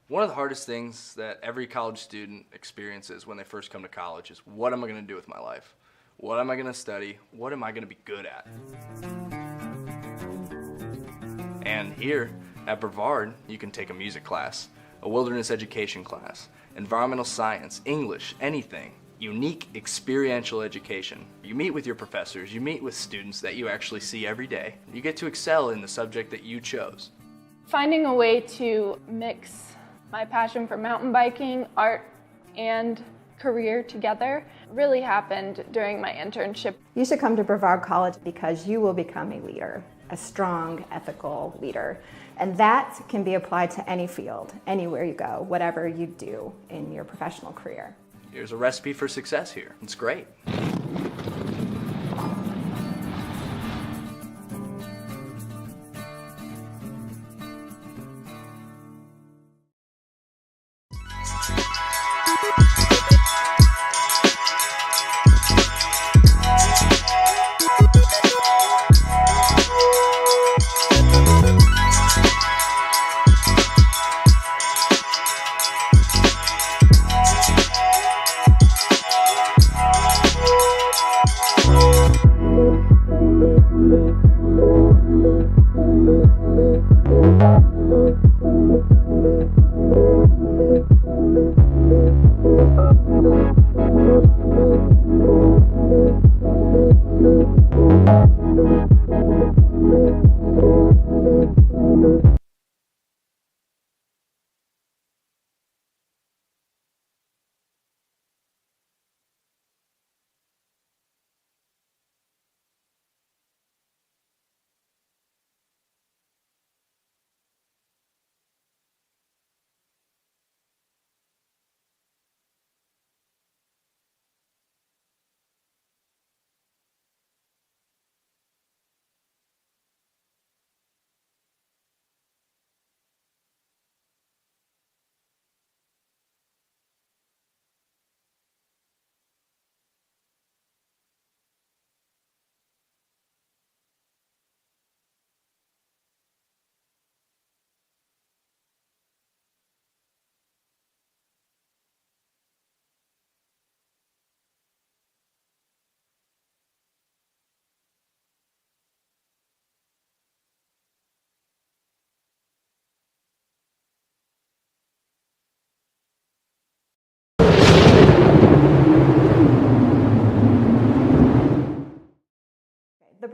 One of the hardest things that every college student experiences when they first come to college is, what am I going to do with my life? What am I going to study? What am I going to be good at? And here at Brevard, you can take a music class, a wilderness education class, environmental science, English, anything. Unique experiential education. You meet with your professors, you meet with students that you actually see every day. You get to excel in the subject that you chose. Finding a way to mix my passion for mountain biking, art, and career together really happened during my internship. You should come to Brevard College because you will become a leader, a strong, ethical leader. And that can be applied to any field, anywhere you go, whatever you do in your professional career. Here's a recipe for success here. It's great.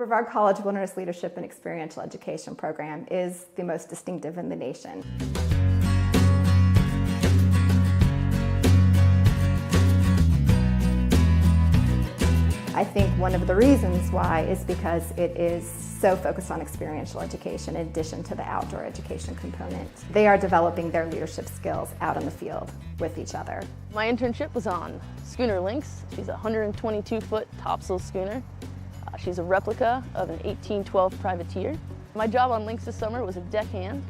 Brevard College Wilderness Leadership and Experiential Education program is the most distinctive in the nation. I think one of the reasons why is because it is so focused on experiential education in addition to the outdoor education component. They are developing their leadership skills out in the field with each other. My internship was on Schooner Lynx. She's a 122-foot topsail schooner. She's a replica of an 1812 privateer. My job on Lynx this summer was a deckhand,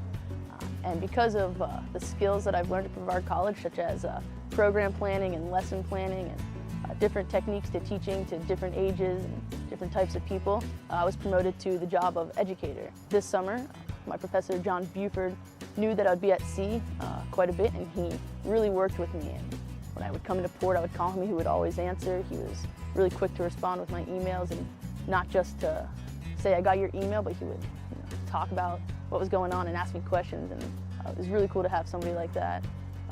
and because of the skills that I've learned at Brevard College, such as program planning and lesson planning and different techniques to teaching to different ages and different types of people, I was promoted to the job of educator. This summer, my professor, John Buford, knew that I'd be at sea quite a bit, and he really worked with me. And when I would come into port, I would call him, he would always answer. He was really quick to respond with my emails, and not just to say, I got your email, but he would talk about what was going on and ask me questions. And it was really cool to have somebody like that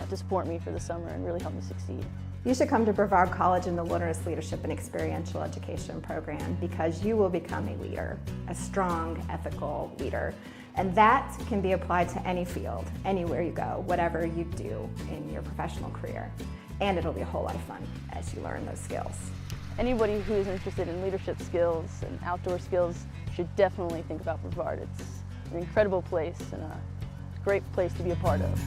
to support me for the summer and really help me succeed. You should come to Brevard College in the Wilderness Leadership and Experiential Education program because you will become a leader, a strong, ethical leader. And that can be applied to any field, anywhere you go, whatever you do in your professional career. And it'll be a whole lot of fun as you learn those skills. Anybody who is interested in leadership skills and outdoor skills should definitely think about Brevard. It's an incredible place and a great place to be a part of.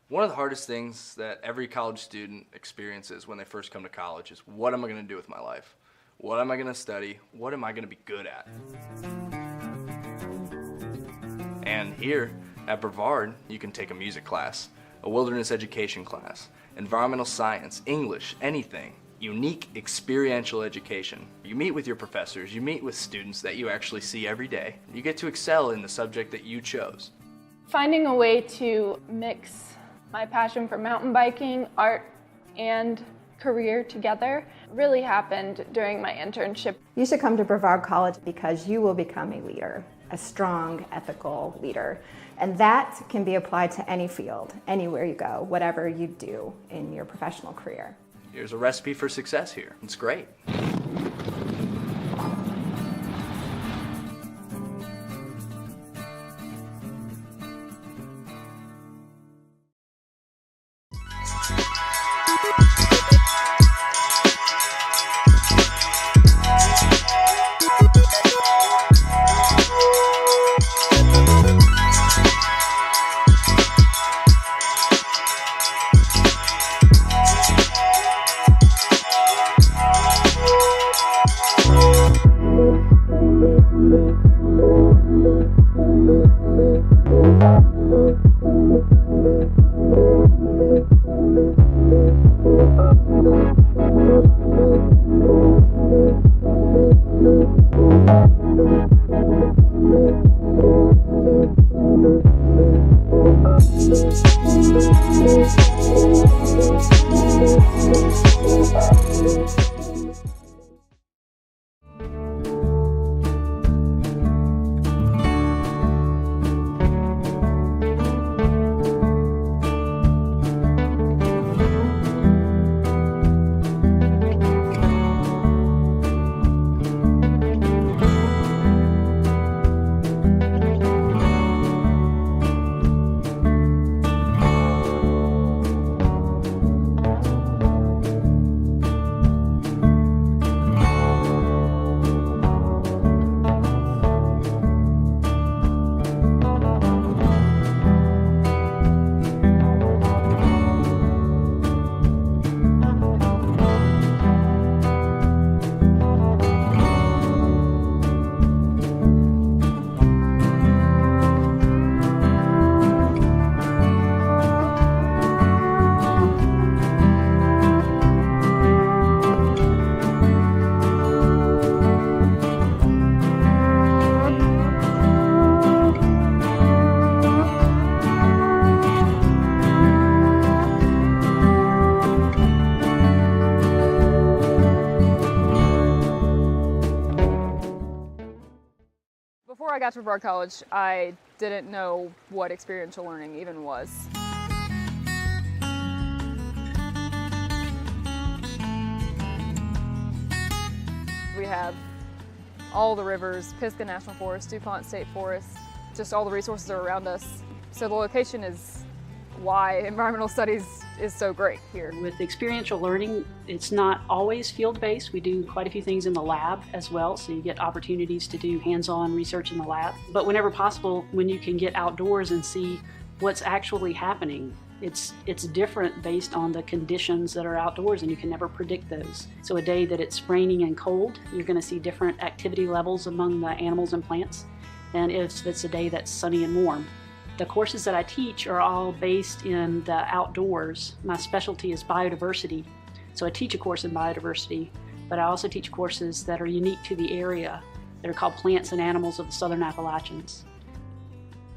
One of the hardest things that every college student experiences when they first come to college is, what am I going to do with my life? What am I going to study? What am I going to be good at? And here at Brevard, you can take a music class, a wilderness education class, environmental science, English, anything. Unique experiential education. You meet with your professors, you meet with students that you actually see every day. You get to excel in the subject that you chose. Finding a way to mix my passion for mountain biking, art, and career together really happened during my internship. You should come to Brevard College because you will become a leader, a strong, ethical leader. And that can be applied to any field, anywhere you go, whatever you do in your professional career. Here's a recipe for success here. It's great. got to Brevard College, I didn't know what experiential learning even was. We have all the rivers, Pisgah National Forest, DuPont State Forest, just all the resources are around us. So the location is why environmental studies is so great here. With experiential learning, it's not always field-based. We do quite a few things in the lab as well, so you get opportunities to do hands-on research in the lab. But whenever possible, when you can get outdoors and see what's actually happening, it's different based on the conditions that are outdoors, and you can never predict those. So a day that it's raining and cold, you're going to see different activity levels among the animals and plants than if it's a day that's sunny and warm. The courses that I teach are all based in the outdoors. My specialty is biodiversity, so I teach a course in biodiversity, but I also teach courses that are unique to the area that are called Plants and Animals of the Southern Appalachians.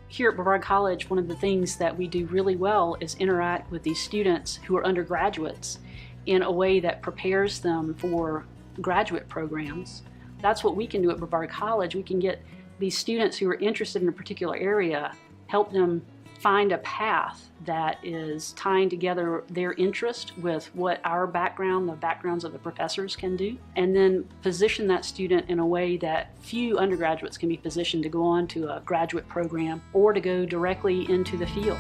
Here at Brevard College, one of the things that we do really well is interact with these students who are undergraduates in a way that prepares them for graduate programs. That's what we can do at Brevard College. We can get these students who are interested in a particular area, help them find a path that is tying together their interest with what our background, the backgrounds of the professors can do, and then position that student in a way that few undergraduates can be positioned to go on to a graduate program or to go directly into the field.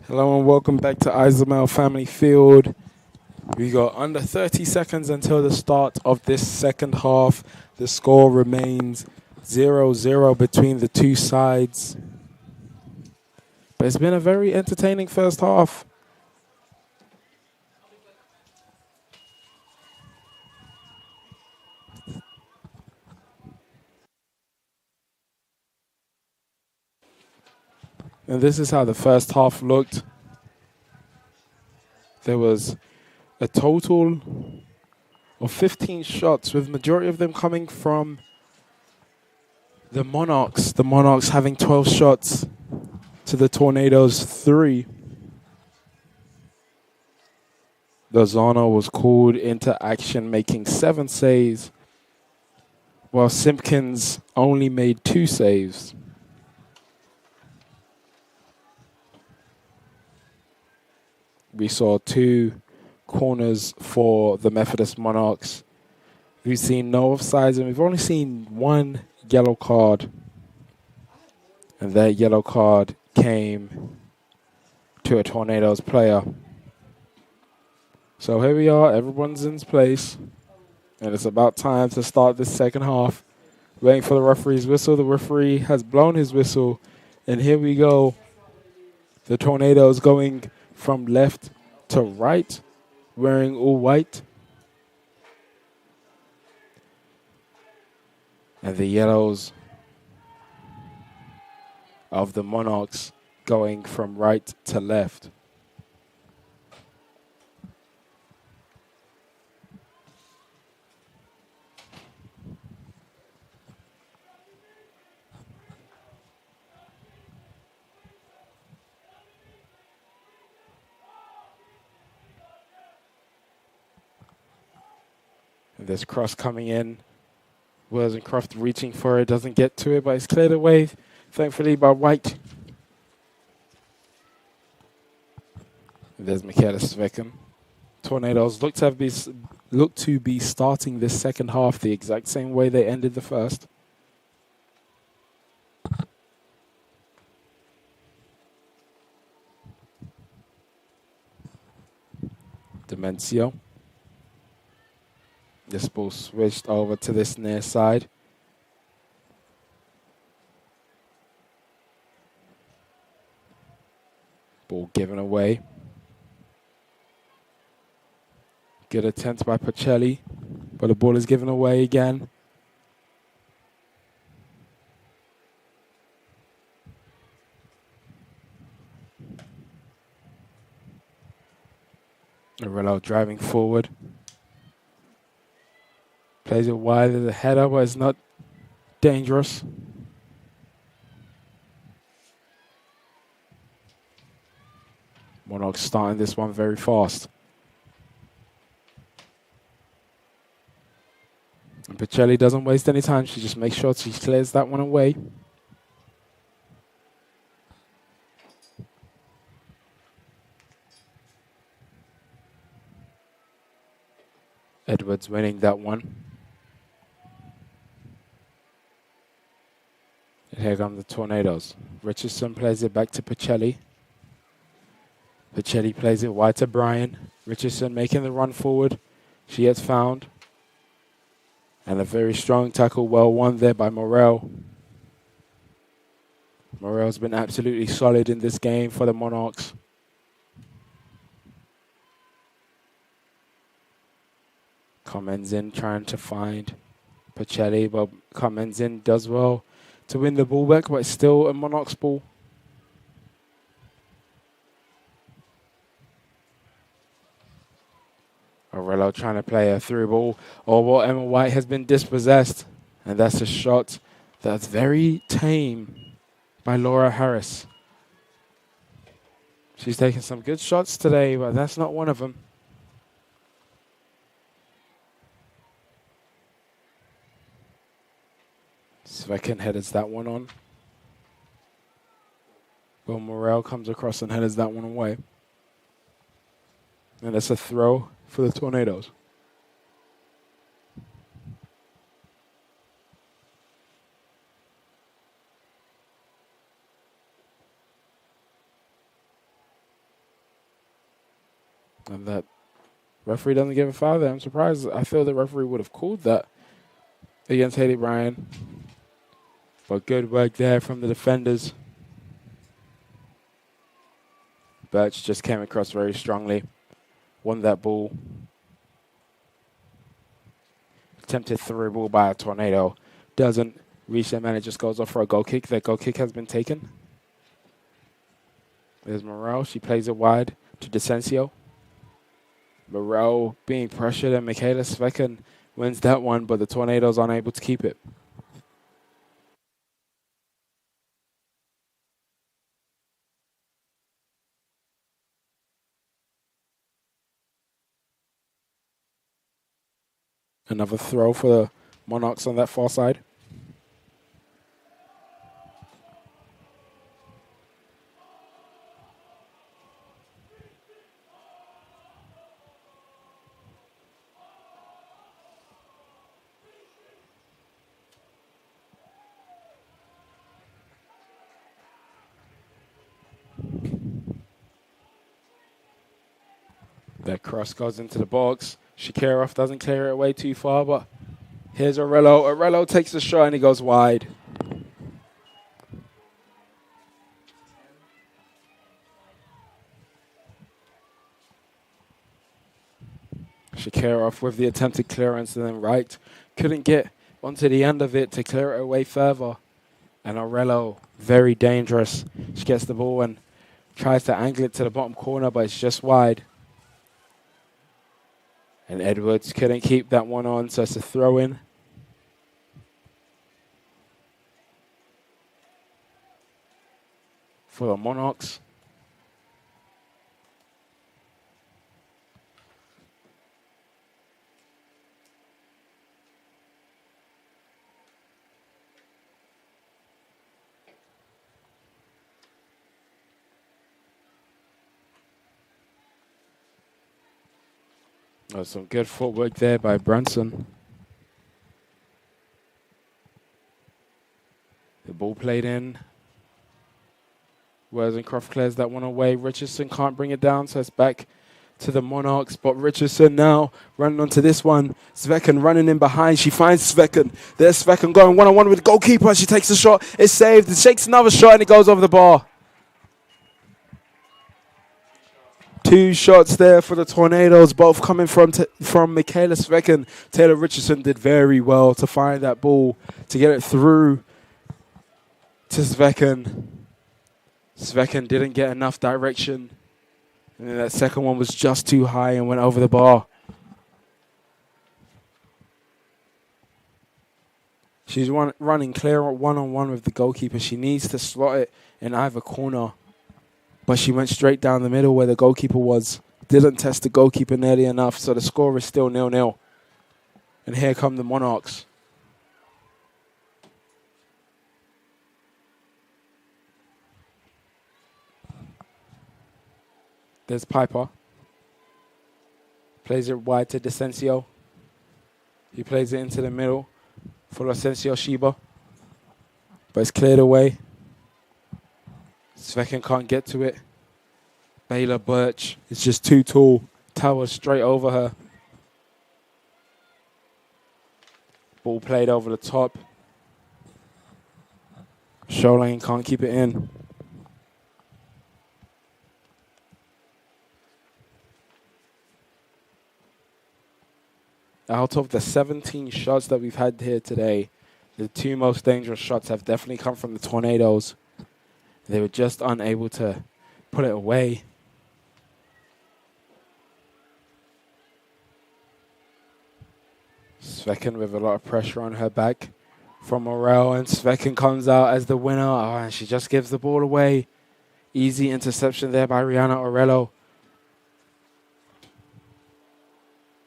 Hello and welcome back to Isabel Family Field. We got under 30 seconds until the start of this second half. The score remains 0-0 between the two sides. But it's been a very entertaining first half. And this is how the first half looked. There was a total of 15 shots, with majority of them coming from the Monarchs. The Monarchs having 12 shots to the Tornadoes 3. Lozano was called into action, making 7 saves, while Simpkins only made 2 saves. We saw 2 corners for the Methodist Monarchs. We've seen no offsides, and we've only seen 1 yellow card. And that yellow card came to a Tornadoes player. So here we are, everyone's in place. And it's about time to start this second half. Waiting for the referee's whistle. The referee has blown his whistle. And here we go. The Tornadoes going from left to right, wearing all white. And the yellows of the Monarchs going from right to left. And this cross coming in. Wills and Croft reaching for it, doesn't get to it, but it's cleared away, thankfully, by White. And there's Michaela Svecken. Tornadoes look to be starting this second half the exact same way they ended the first. Demencio. This ball switched over to this near side. Ball given away. Good attempt by Pacelli, but the ball is given away again. Aurelio driving forward. Plays it wide as a header, but it's not dangerous. Monarchs starting this one very fast. And Pacelli doesn't waste any time. She just makes sure she clears that one away. Edwards winning that one. And here come the Tornadoes. Richardson plays it back to Pacelli. Pacelli plays it wide to Bryan. Richardson making the run forward. She gets found. And a very strong tackle, well won there by Morel. Morel's been absolutely solid in this game for the Monarchs. Commons in trying to find Pacelli, but Commons in does well to win the ball back, but it's still a Monarchs ball. Aurelio trying to play a through ball. Oh, well, Emma White has been dispossessed. And that's a shot that's very tame by Laura Harris. She's taken some good shots today, but that's not one of them. Svecken headers that one on. Will Morel comes across and headers that one away. And it's a throw for the Tornadoes. And that referee doesn't give a foul there. I'm surprised. I feel the referee would have called that against Haley Bryan. But good work there from the defenders. Birch just came across very strongly. Won that ball. Attempted through ball by a Tornado. Doesn't reach that man. It just goes off for a goal kick. That goal kick has been taken. There's Morel. She plays it wide to Desencio. Morel being pressured, and Michaela Svecken wins that one, but the Tornadoes unable to keep it. Another throw for the Monarchs on that far side. That cross goes into the box. Shakirov doesn't clear it away too far, but here's Aurelio. Aurelio takes the shot and he goes wide. Shakirov with the attempted clearance and then right. Couldn't get onto the end of it to clear it away further. And Aurelio, very dangerous. She gets the ball and tries to angle it to the bottom corner, but it's just wide. And Edwards couldn't keep that one on, so it's a throw in. For the Monarchs. Oh, some good footwork there by Brunson. The ball played in. Wozencroft clears that one away. Richardson can't bring it down, so it's back to the Monarchs. But Richardson now running onto this one. Svekin running in behind. She finds Svekin. There's Svekin going one-on-one with the goalkeeper. She takes a shot. It's saved. It shakes another shot, and it goes over the bar. 2 shots there for the Tornadoes, both coming from Michaela Svekin. Taylor Richardson did very well to find that ball, to get it through to Svekin. Svekin didn't get enough direction. And then that second one was just too high and went over the bar. She's running clear one-on-one with the goalkeeper. She needs to slot it in either corner. But she went straight down the middle where the goalkeeper was. Didn't test the goalkeeper nearly enough, so the score is still 0-0. And here come the Monarchs. There's Piper. Plays it wide to Desencio. He plays it into the middle for Losencio Shiba. But it's cleared away. Svekin can't get to it. Baylor Birch is just too tall. Towers straight over her. Ball played over the top. Sholane can't keep it in. Out of the 17 shots that we've had here today, the 2 most dangerous shots have definitely come from the Tornadoes. They were just unable to put it away. Svekin with a lot of pressure on her back from Morel, and Svekin comes out as the winner. Oh, and she just gives the ball away. Easy interception there by Rihanna Aurelio.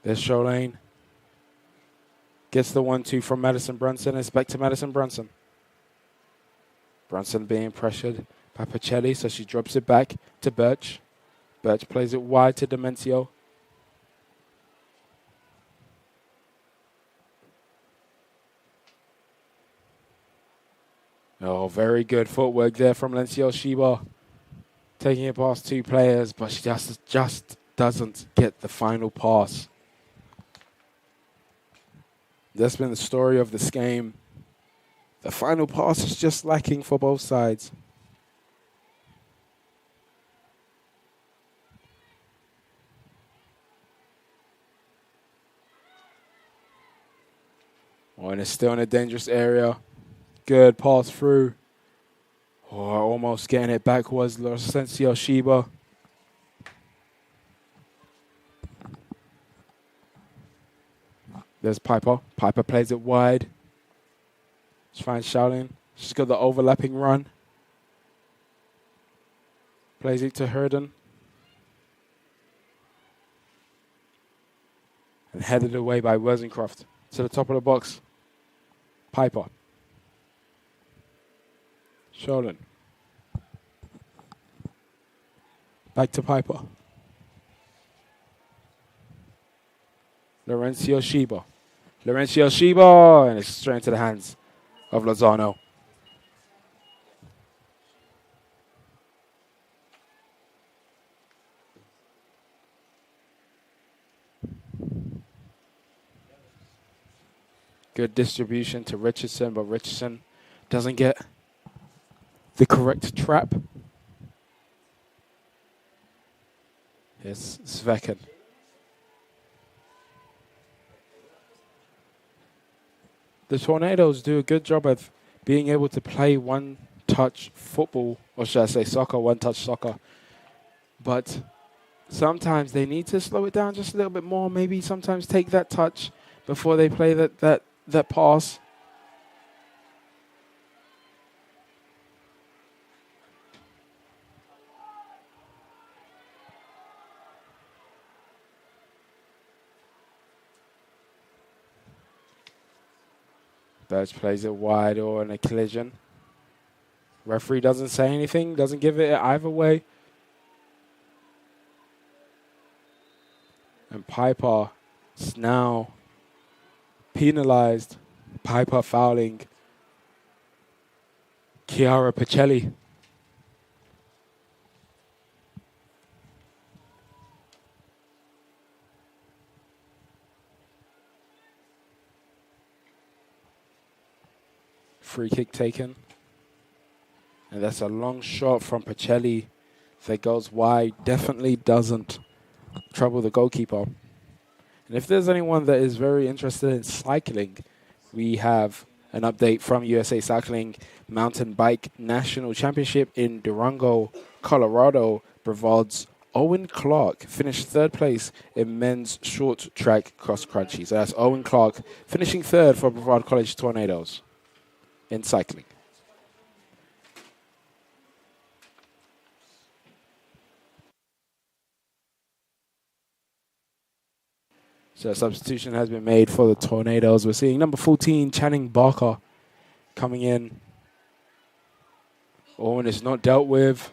There's Sholane. Gets the 1-2 from Madison Brunson. It's back to Madison Brunson. Brunson being pressured by Pacelli, so she drops it back to Birch. Birch plays it wide to Demencio. Oh, very good footwork there from Lencio Shiba. Taking it past 2 players, but she just doesn't get the final pass. That's been the story of this game. The final pass is just lacking for both sides. Oh, and it's still in a dangerous area. Good pass through. Oh, almost getting it back was Losencio Shiba. There's Piper. Piper plays it wide. She finds Shaolin. She's got the overlapping run. Plays it to Herden. And headed away by Wozencroft to the top of the box. Piper. Shaolin. Back to Piper. Lorenzo Shiba. Lorenzo Shiba, and it's straight into the hands of Lozano. Good distribution to Richardson, but Richardson doesn't get the correct trap. Here's Svekin. The Tornadoes do a good job of being able to play one-touch football, or should I say soccer, one-touch soccer. But sometimes they need to slow it down just a little bit more. Maybe sometimes take that touch before they play that pass. Birch plays it wide or in a collision. Referee doesn't say anything, doesn't give it either way. And Piper is now penalized. Piper fouling Chiara Pacelli. Free kick taken. And that's a long shot from Pacelli that goes wide. Definitely doesn't trouble the goalkeeper. And if there's anyone that is very interested in cycling, we have an update from USA Cycling Mountain Bike National Championship in Durango, Colorado. Brevard's Owen Clark finished third place in men's short track cross country. So that's Owen Clark finishing third for Brevard College Tornadoes in cycling. So a substitution has been made for the Tornadoes. We're seeing number 14, Channing Barker, coming in. Owen is not dealt with.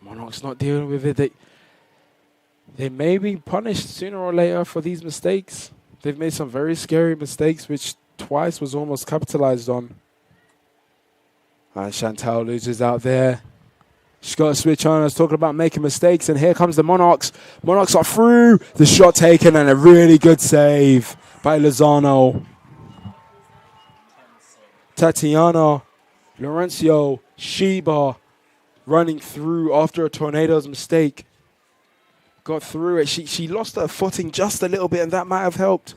Monarch's not dealing with it. They may be punished sooner or later for these mistakes. They've made some very scary mistakes, which twice was almost capitalized on. And Chantal loses out there. She's got to switch on. I was talking about making mistakes, and here comes the Monarchs. Monarchs are through. The shot taken, and a really good save by Lozano. Tatiana Laurencio Sheba running through after a Tornadoes mistake. Got through it. She lost her footing just a little bit, and that might have helped.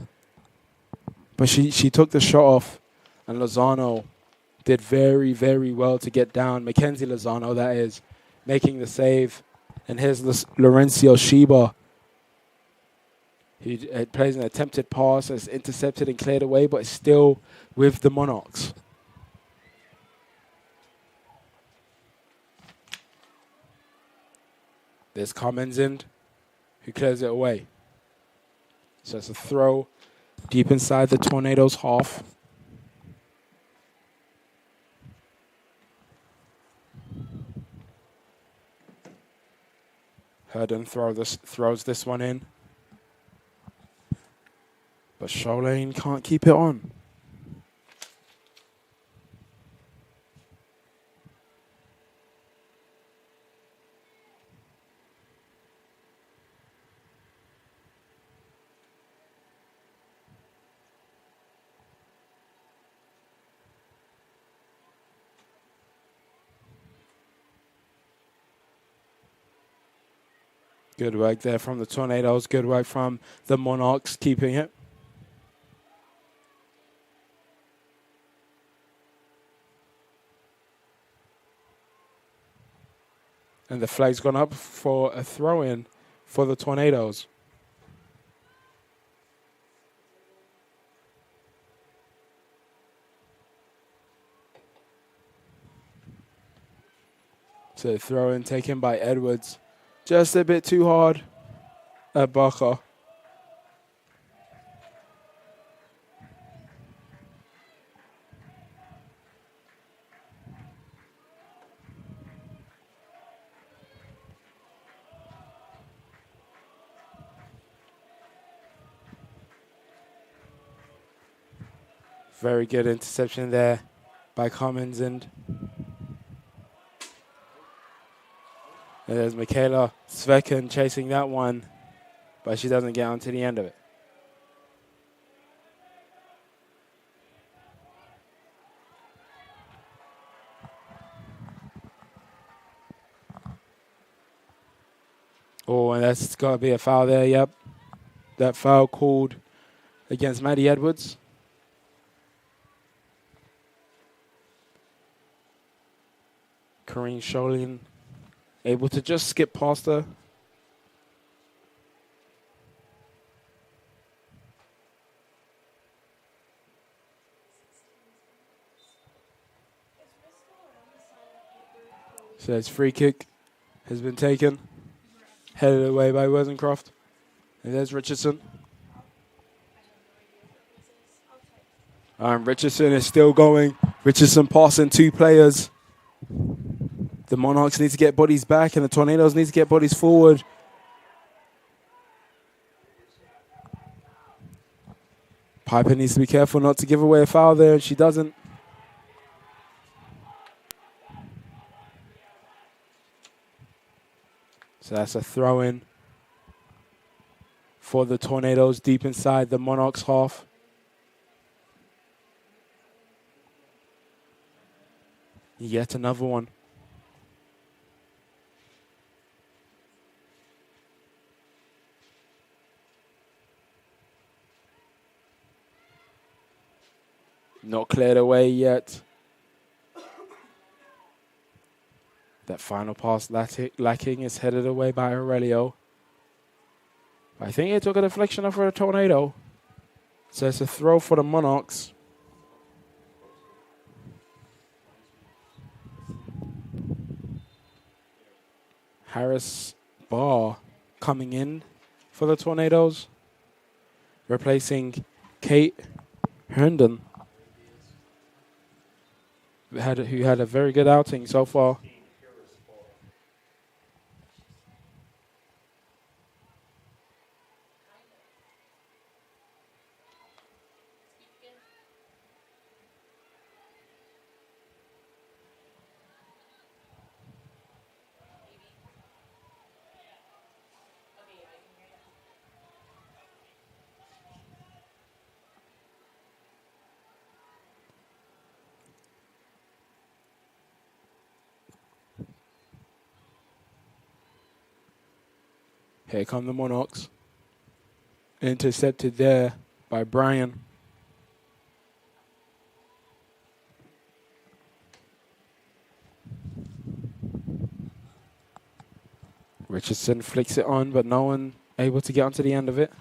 But she took the shot off, and Lozano did very, very well to get down. Mackenzie Lozano, that is, making the save. And here's Laurencio Sheba. He plays an attempted pass, it's intercepted and cleared away, but it's still with the Monarchs. There's Carmenzind, who clears it away. So it's a throw deep inside the Tornadoes' half. Herden throws this one in. But Sholane can't keep it on. Good work there from the Tornadoes. Good work from the Monarchs keeping it. And the flag's gone up for a throw-in for the Tornadoes. So throw-in taken by Edwards. Just a bit too hard at Barker. Very good interception there by Carmenzind. And there's Michaela Svekin chasing that one, but she doesn't get onto the end of it. Oh, and that's got to be a foul there, yep. That foul called against Maddie Edwards. Corrine Sholin able to just skip past her. So his free kick has been taken, headed away by Wozencroft. And there's Richardson. Richardson is still going. Richardson passing 2 players. The Monarchs need to get bodies back, and the Tornadoes need to get bodies forward. Piper needs to be careful not to give away a foul there, and she doesn't. So that's a throw-in for the Tornadoes deep inside the Monarchs half. Yet another one. Not cleared away yet. That final pass lacking is headed away by Aurelio. I think it took a deflection for a Tornado. So it's a throw for the Monarchs. Harris Barr coming in for the Tornadoes, replacing Kate Herndon, who had a very good outing so far. Here come the Monarchs. Intercepted there by Brian. Richardson flicks it on, but no one able to get onto the end of it.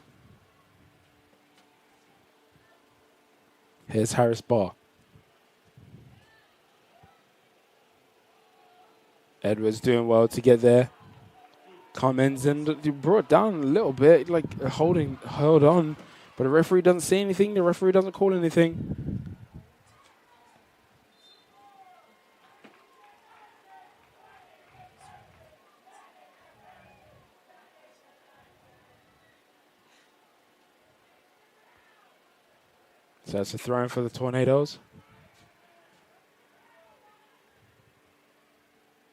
Here's Harris Barr. Edwards doing well to get there. Cummins and you brought down a little bit, like held on, but the referee doesn't say anything. The referee doesn't call anything. So that's a throw-in for the Tornadoes.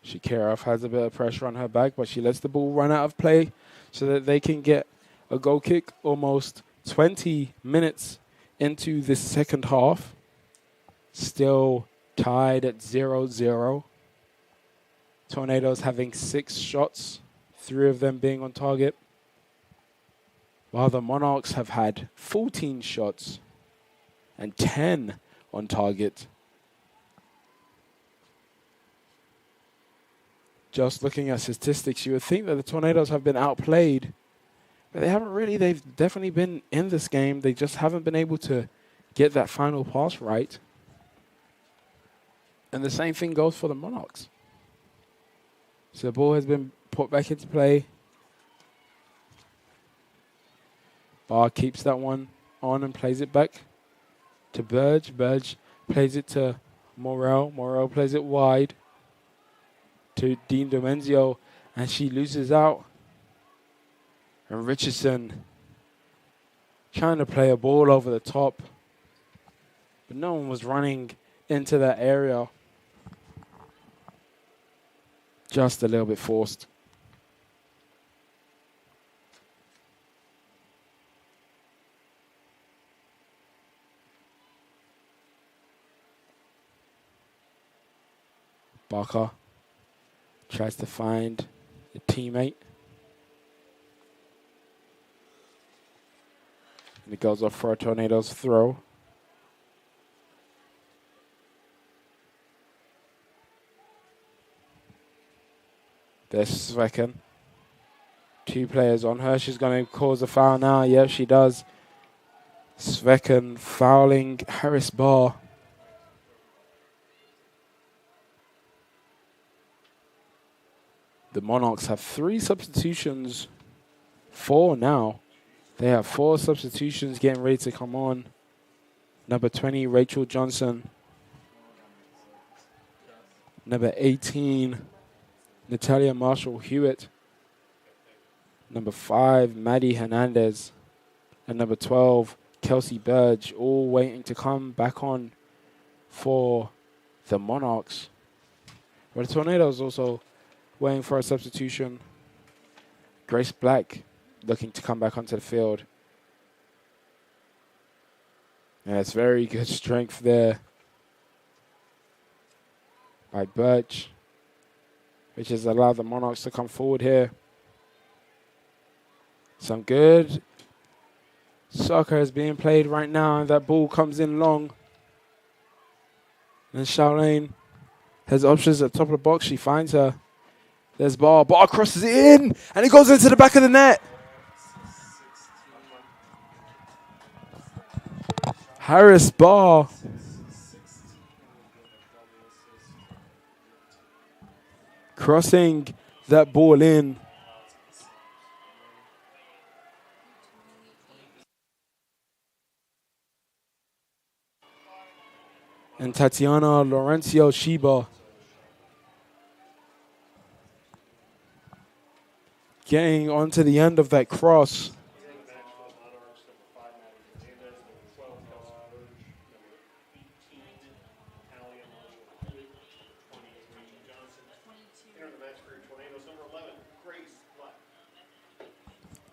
Shakirov has a bit of pressure on her back, but she lets the ball run out of play so that they can get a goal kick almost 20 minutes into this second half. Still tied at 0-0. Tornadoes having 6 shots, 3 of them being on target, while the Monarchs have had 14 shots and 10 on target. Just looking at statistics, you would think that the Tornadoes have been outplayed, but they haven't really. They've definitely been in this game. They just haven't been able to get that final pass right. And the same thing goes for the Monarchs. So the ball has been put back into play. Barr keeps that one on and plays it back to Burge. Burge plays it to Morel. Morel plays it wide to Dean Domenzio, and she loses out. And Richardson trying to play a ball over the top, but no one was running into that area. Just a little bit forced. Barker tries to find a teammate. And it goes off for a Tornadoes throw. There's Svekin. 2 players on her. She's going to cause a foul now. Yeah, she does. Svekin fouling Harris Barr. The Monarchs have 3 substitutions. 4 now. They have 4 substitutions getting ready to come on. Number 20, Rachel Johnson. Number 18, Natalia Marshall-Hewitt. Number 5, Maddie Hernandez. And number 12, Kelsey Burge, all waiting to come back on for the Monarchs. But the Tornadoes also waiting for a substitution. Grace Black looking to come back onto the field. And it's very good strength there by Birch, which has allowed the Monarchs to come forward here. Some good soccer is being played right now, and that ball comes in long. And Charlene has options at the top of the box. She finds her. There's Barr. Barr crosses it in, and it goes into the back of the net. Harris Barr. Crossing that ball in. And Tatiana Laurencio Shiba getting onto the end of that cross.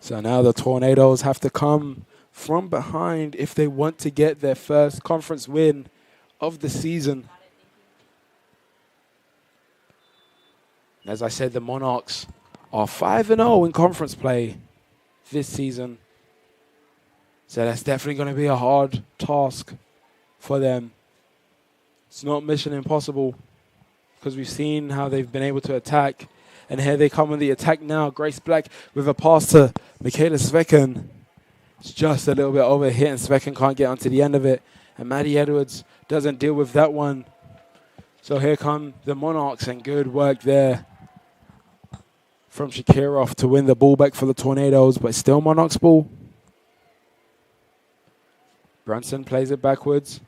So now the Tornadoes have to come from behind if they want to get their first conference win of the season. As I said, the Monarchs are 5-0 in conference play this season. So that's definitely going to be a hard task for them. It's not mission impossible because we've seen how they've been able to attack. And here they come on the attack now. Grace Black with a pass to Michaela Svekin. It's just a little bit over hit and Svekin can't get onto the end of it. And Maddie Edwards doesn't deal with that one. So here come the Monarchs, and good work there from Shakirov to win the ball back for the Tornadoes, but still Monarchs ball. Brunson plays it backwards.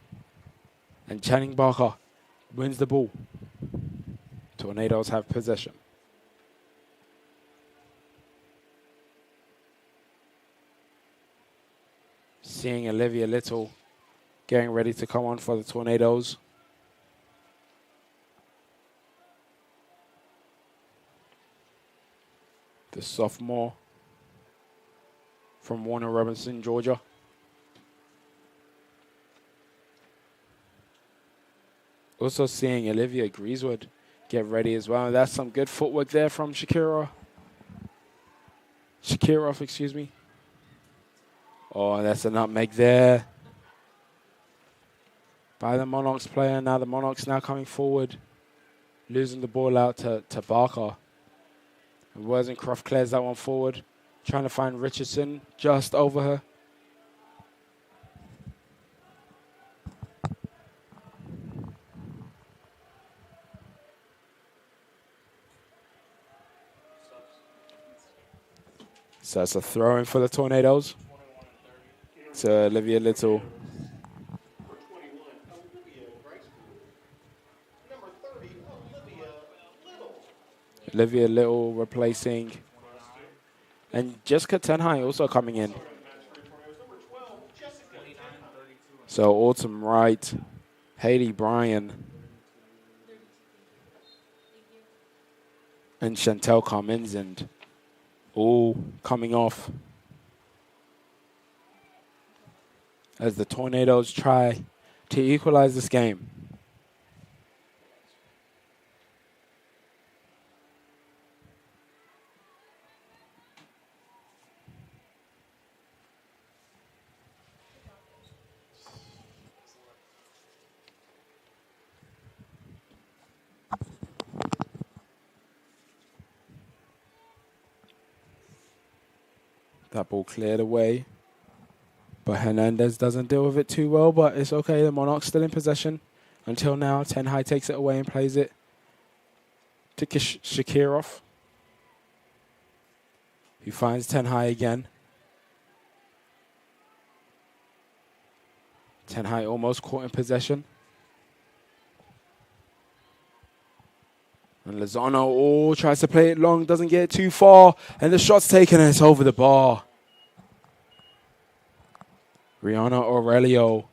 And Channing Barker wins the ball. Tornadoes have possession. Seeing Olivia Little getting ready to come on for the Tornadoes. The sophomore from Warner Robinson, Georgia. Also seeing Olivia Greasewood get ready as well. That's some good footwork there from Shakirov, excuse me. Oh, that's a nutmeg there by the Monarchs player. Now the Monarchs now coming forward, losing the ball out to Barker. And Worzencroft clears that one forward, trying to find Richardson just over her. So it's a throw-in for the Tornadoes. To Olivia Little. Olivia Little replacing. And Jessica Tenhai also coming in. So Autumn Wright, Haley Bryan, and Chantel Carmenzand all coming off as the Tornadoes try to equalize this game. That ball cleared away. But Hernandez doesn't deal with it too well, but it's okay. The Monarchs still in possession. Until now, Ten High takes it away and plays it to Shakirov, who finds Ten High again. Ten High almost caught in possession. And Lozano tries to play it long, doesn't get it too far, and the shot's taken and it's over the bar. Rihanna Aurelio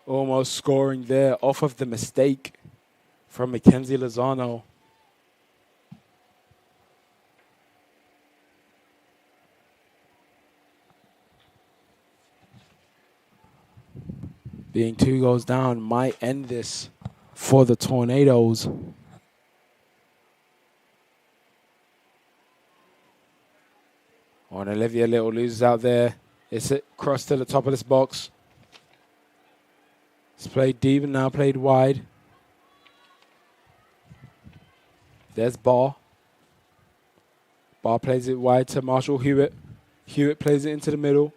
almost scoring there off of the mistake from Mackenzie Lozano. Being 2 goals down might end this for the Tornadoes. Oh, and Olivia Little loses out there. It's it crossed to the top of this box. It's played deep and now played wide. There's Barr. Barr plays it wide to Marshall Hewitt. Hewitt plays it into the middle.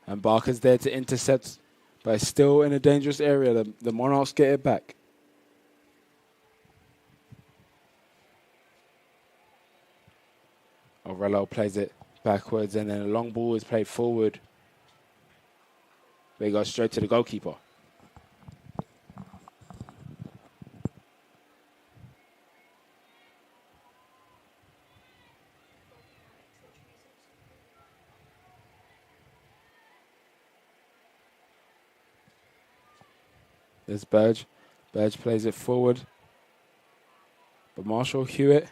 And Barker's there to intercept, but it's still in a dangerous area. The Monarchs get it back. Aurelio plays it backwards, and then a long ball is played forward. They go straight to the goalkeeper. There's Burge. Burge plays it forward. But Marshall Hewitt,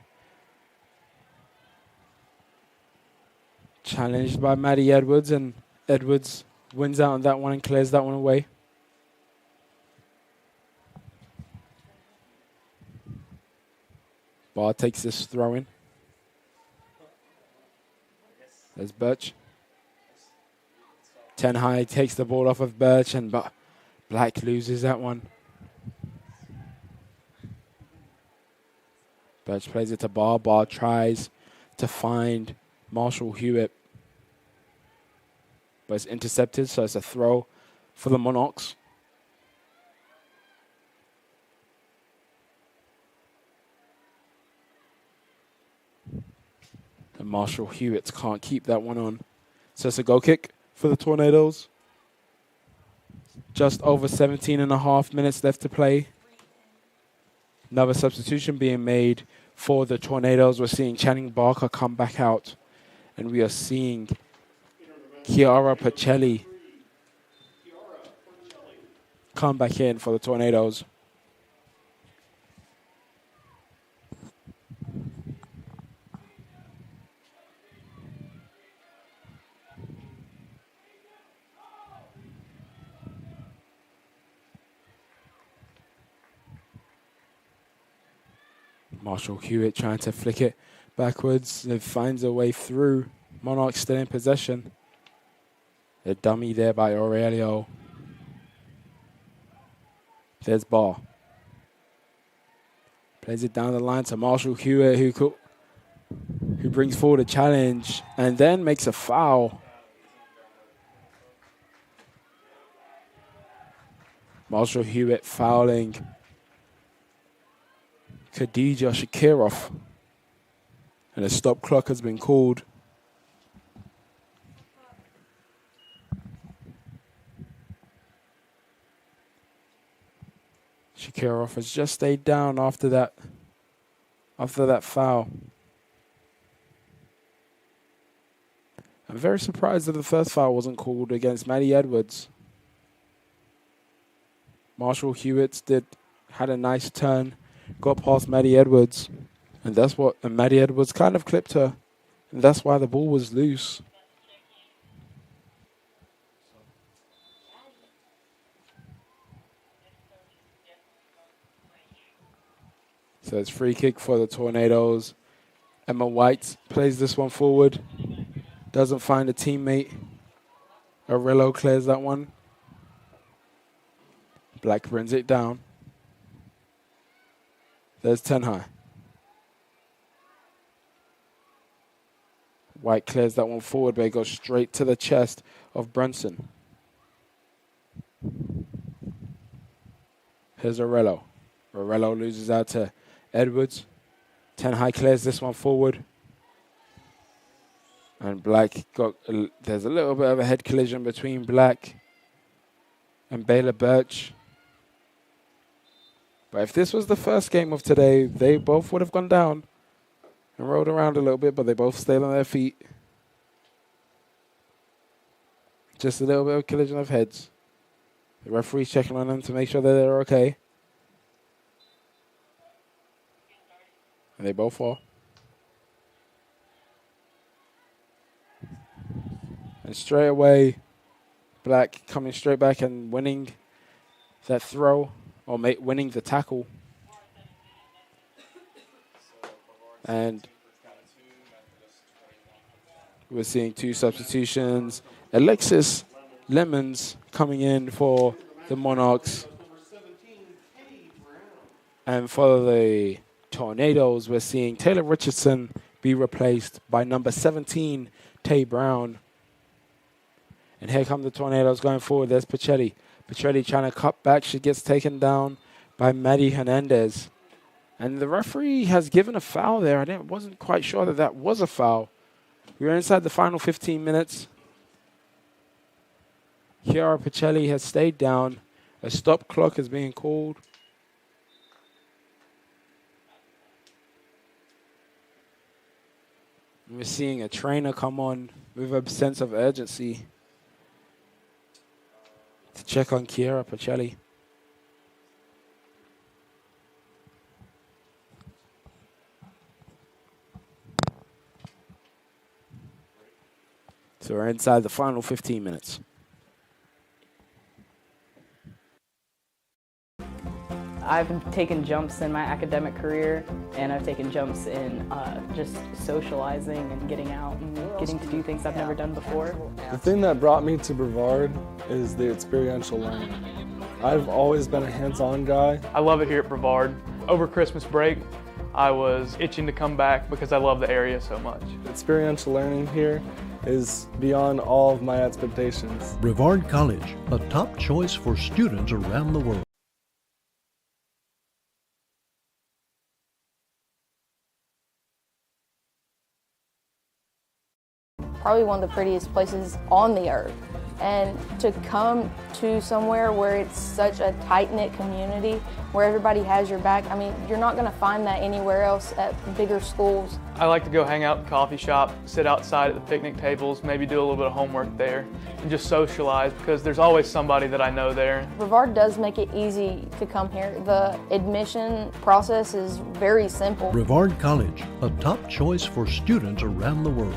challenged by Maddie Edwards, and Edwards wins out on that one and clears that one away. Barr takes this throw in. There's Birch. Ten High takes the ball off of Birch, and Black loses that one. Birch plays it to Barr. Barr tries to find Marshall Hewitt, but it's intercepted, so it's a throw for the Monarchs. And Marshall Hewitt can't keep that one on. So it's a goal kick for the Tornadoes. Just over 17 and a half minutes left to play. Another substitution being made for the Tornadoes. We're seeing Channing Barker come back out. And we are seeing Chiara Pacelli come back in for the Tornadoes. Marshall Hewitt trying to flick it backwards. It finds a way through. Monarchs still in possession. A dummy there by Aurelio. There's Barr. Plays it down the line to Marshall Hewitt, who brings forward a challenge and then makes a foul. Marshall Hewitt fouling Khadija Shakirov. And a stop clock has been called. Shakirov has just stayed down after that foul. I'm very surprised that the first foul wasn't called against Maddie Edwards. Marshall Hewitt had a nice turn, got past Maddie Edwards, and Maddie Edwards kind of clipped her, and that's why the ball was loose. So it's free kick for the Tornadoes. Emma White plays this one forward. Doesn't find a teammate. Aurelio clears that one. Black brings it down. There's Ten High. White clears that one forward, but it goes straight to the chest of Brunson. Here's Aurello. Aurello loses out to Edwards. 10 high clears this one forward. And Black there's a little bit of a head collision between Black and Baylor Birch. But if this was the first game of today, they both would have gone down and rolled around a little bit, but they both stayed on their feet. Just a little bit of collision of heads. The referee's checking on them to make sure that they're okay. And they both fall. And straight away, Black coming straight back and winning that throw, or winning the tackle. And we're seeing 2 substitutions. Alexis Lemons coming in for the Monarchs. And for the Tornadoes, we're seeing Taylor Richardson be replaced by number 17, Tay Brown. And here come the Tornadoes going forward. There's Pacelli. Pacelli trying to cut back. She gets taken down by Maddie Hernandez. And the referee has given a foul there. I wasn't quite sure that was a foul. We're inside the final 15 minutes. Chiara Pacelli has stayed down. A stop clock is being called. We're seeing a trainer come on with a sense of urgency to check on Chiara Pacelli. So we're inside the final 15 minutes. I've taken jumps in my academic career, and I've taken jumps in just socializing and getting out and getting to do things I've never done before. The thing that brought me to Brevard is the experiential learning. I've always been a hands-on guy. I love it here at Brevard. Over Christmas break, I was itching to come back because I love the area so much. Experiential learning here is beyond all of my expectations. Brevard College, a top choice for students around the world. Probably one of the prettiest places on the earth. And to come to somewhere where it's such a tight-knit community, where everybody has your back, I mean, you're not going to find that anywhere else at bigger schools. I like to go hang out in the coffee shop, sit outside at the picnic tables, maybe do a little bit of homework there, and just socialize because there's always somebody that I know there. Brevard does make it easy to come here. The admission process is very simple. Brevard College, a top choice for students around the world.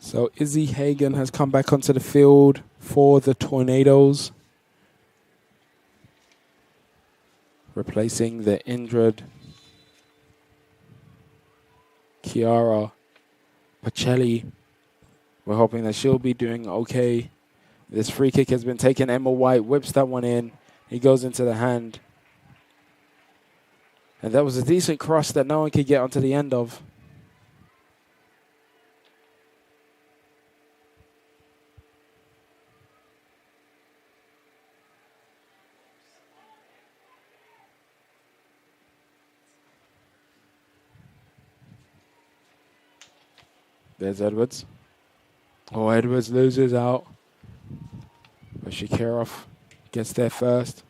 So Izzy Hagan has come back onto the field for the Tornadoes, replacing the injured Chiara Pacelli. We're hoping that she'll be doing okay. This free kick has been taken. Emma White whips that one in. He goes into the hand. And that was a decent cross that no one could get onto the end of. There's Edwards. Oh, Edwards loses out. But Shakirov gets there first.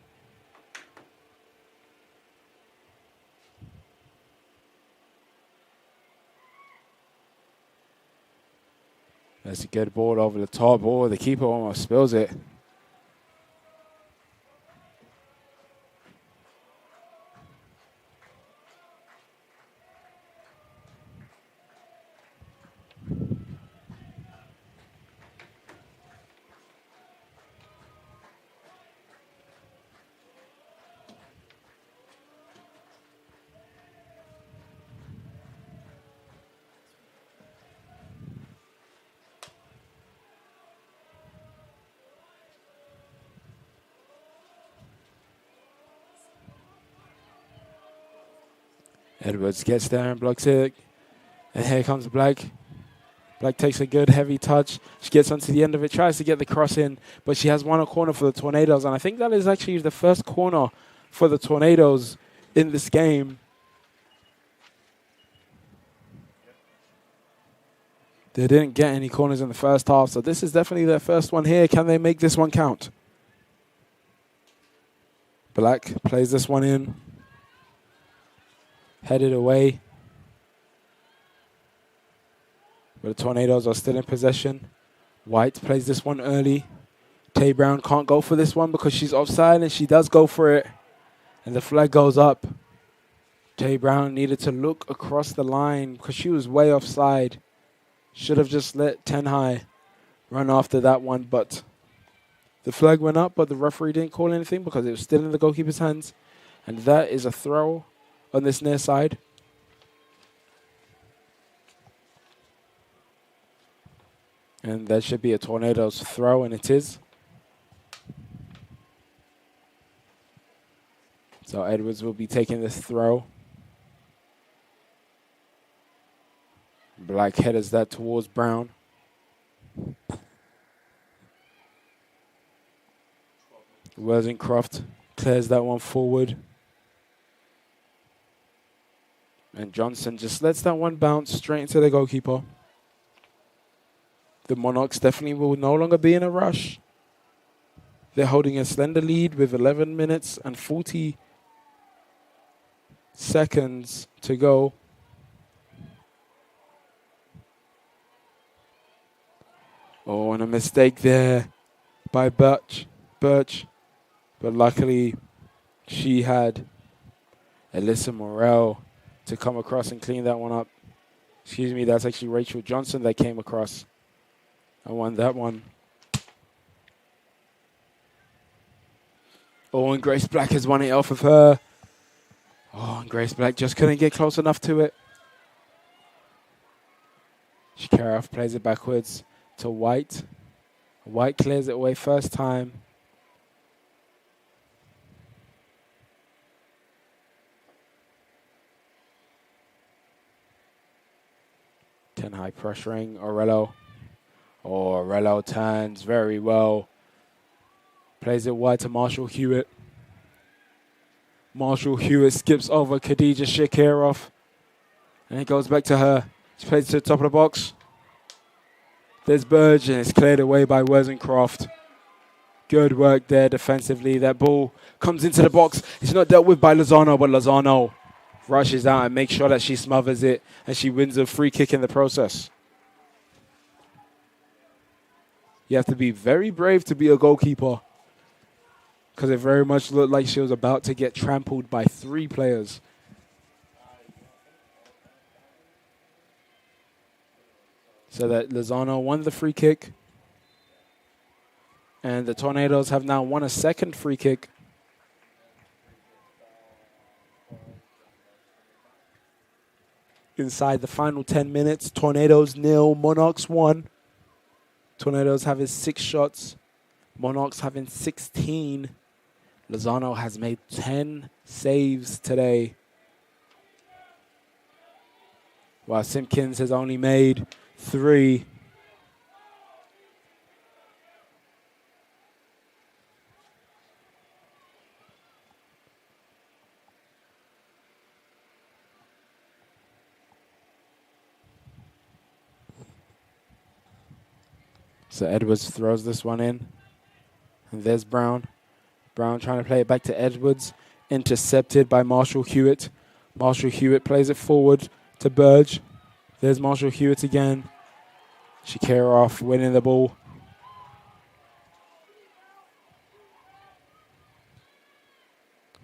That's a good ball over the top. Oh, the keeper almost spills it. Edwards gets there and blocks it. And here comes Black. Black takes a good heavy touch. She gets onto the end of it, tries to get the cross in, but she has won a corner for the Tornadoes. And I think that is actually the first corner for the Tornadoes in this game. They didn't get any corners in the first half, so this is definitely their first one here. Can they make this one count? Black plays this one in. Headed away. But the Tornadoes are still in possession. White plays this one early. Tay Brown can't go for this one because she's offside, and she does go for it. And the flag goes up. Tay Brown needed to look across the line because she was way offside. Should have just let Ten High run after that one, but the flag went up, but the referee didn't call anything because it was still in the goalkeeper's hands. And that is a throw on this near side. And that should be a Tornadoes throw, and it is. So Edwards will be taking this throw. Black headers that towards Brown. Wozencroft clears that one forward. And Johnson just lets that one bounce straight into the goalkeeper. The Monarchs definitely will no longer be in a rush. They're holding a slender lead with 11 minutes and 40 seconds to go. Oh, and a mistake there by Birch. But luckily, she had Alyssa Morel to come across and clean that one up. Excuse me, that's actually Rachel Johnson that came across and won that one. Oh, and Grace Black has won it off of her. Oh, and Grace Black just couldn't get close enough to it. Shakirov plays it backwards to White. White clears it away first time. Ten High pressuring Orello. Oh, Orello turns very well. Plays it wide to Marshall Hewitt. Marshall Hewitt skips over Khadija Shakirov. And it goes back to her. She plays to the top of the box. There's Burge, and it's cleared away by Wozencroft. Good work there defensively. That ball comes into the box. It's not dealt with by Lozano, but Lozano rushes out and makes sure that she smothers it, and she wins a free kick in the process. You have to be very brave to be a goalkeeper, because it very much looked like she was about to get trampled by 3 players. So that Lozano won the free kick. And the Tornadoes have now won a second free kick. Inside the final 10 minutes, Tornadoes 0, Monarchs 1. Tornadoes having 6 shots, Monarchs having 16. Lozano has made 10 saves today, while Simpkins has only made 3. So Edwards throws this one in. And there's Brown. Brown trying to play it back to Edwards. Intercepted by Marshall Hewitt. Marshall Hewitt plays it forward to Burge. There's Marshall Hewitt again. Shakirov winning the ball.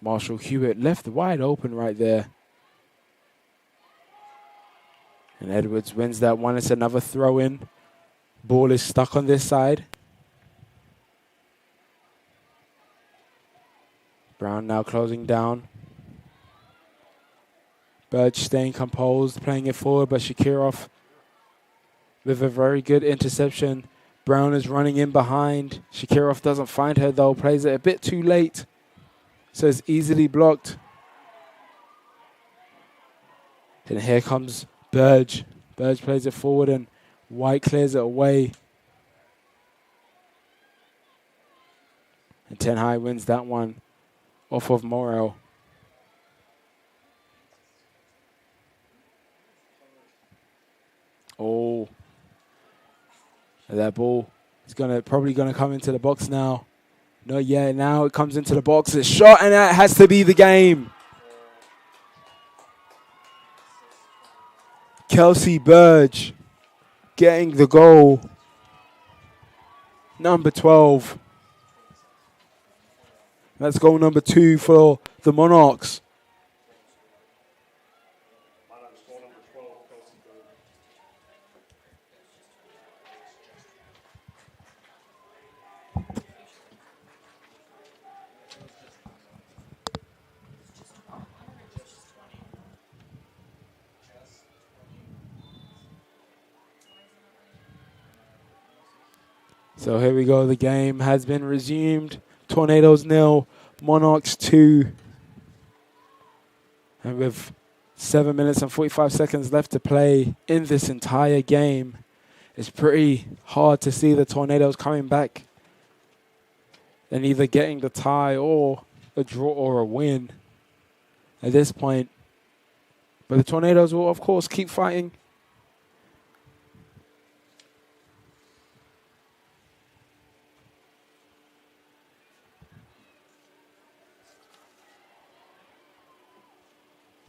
Marshall Hewitt left wide open right there. And Edwards wins that one. It's another throw in. Ball is stuck on this side. Brown now closing down. Burge staying composed, playing it forward, but Shakirov with a very good interception. Brown is running in behind. Shakirov doesn't find her though, plays it a bit too late. So it's easily blocked. And here comes Burge. Burge plays it forward and White clears it away. And 10 High wins that one off of Morel. Oh. That ball is probably gonna come into the box now. Not yet. Now it comes into the box. It's shot, and that has to be the game. Kelsey Burge getting the goal. Number 12. That's goal number 2 for the Monarchs. So here we go. The game has been resumed. Tornadoes 0, Monarchs 2. And with 7 minutes and 45 seconds left to play in this entire game, it's pretty hard to see the Tornadoes coming back and either getting the tie or a draw or a win at this point. But the Tornadoes will, of course, keep fighting.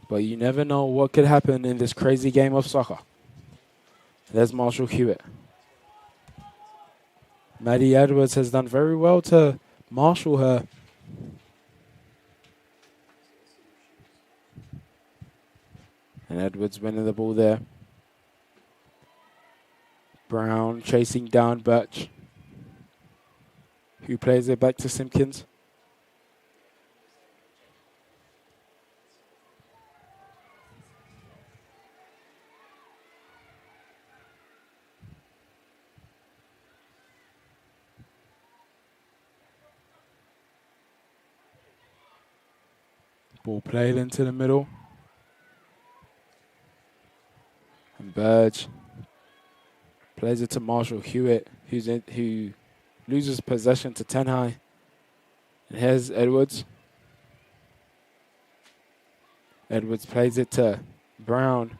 But you never know what could happen in this crazy game of soccer. There's Marshall Hewitt. Maddie Edwards has done very well to marshal her. And Edwards winning the ball there. Brown chasing down Birch, who plays it back to Simpkins. Ball played into the middle. And Burge plays it to Marshall Hewitt, who loses possession to 10 High. And here's Edwards. Edwards plays it to Brown.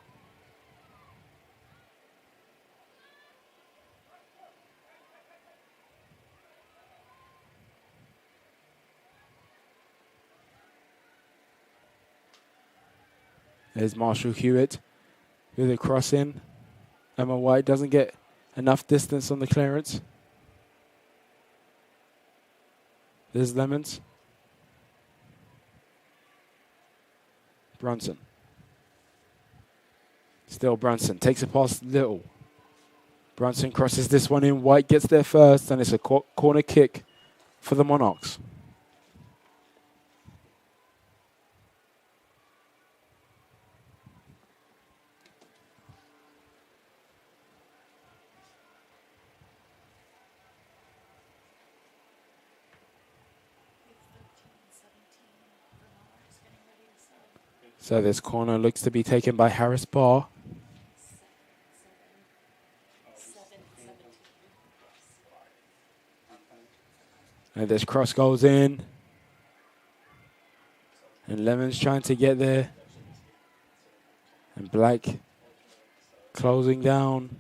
There's Marshall Hewitt with a cross in. Emma White doesn't get enough distance on the clearance. There's Lemons. Brunson. Still Brunson. Takes it past Little. Brunson crosses this one in. White gets there first, and it's a corner kick for the Monarchs. So this corner looks to be taken by Harris Barr. And this cross goes in. And Lemon's trying to get there. And Black closing down.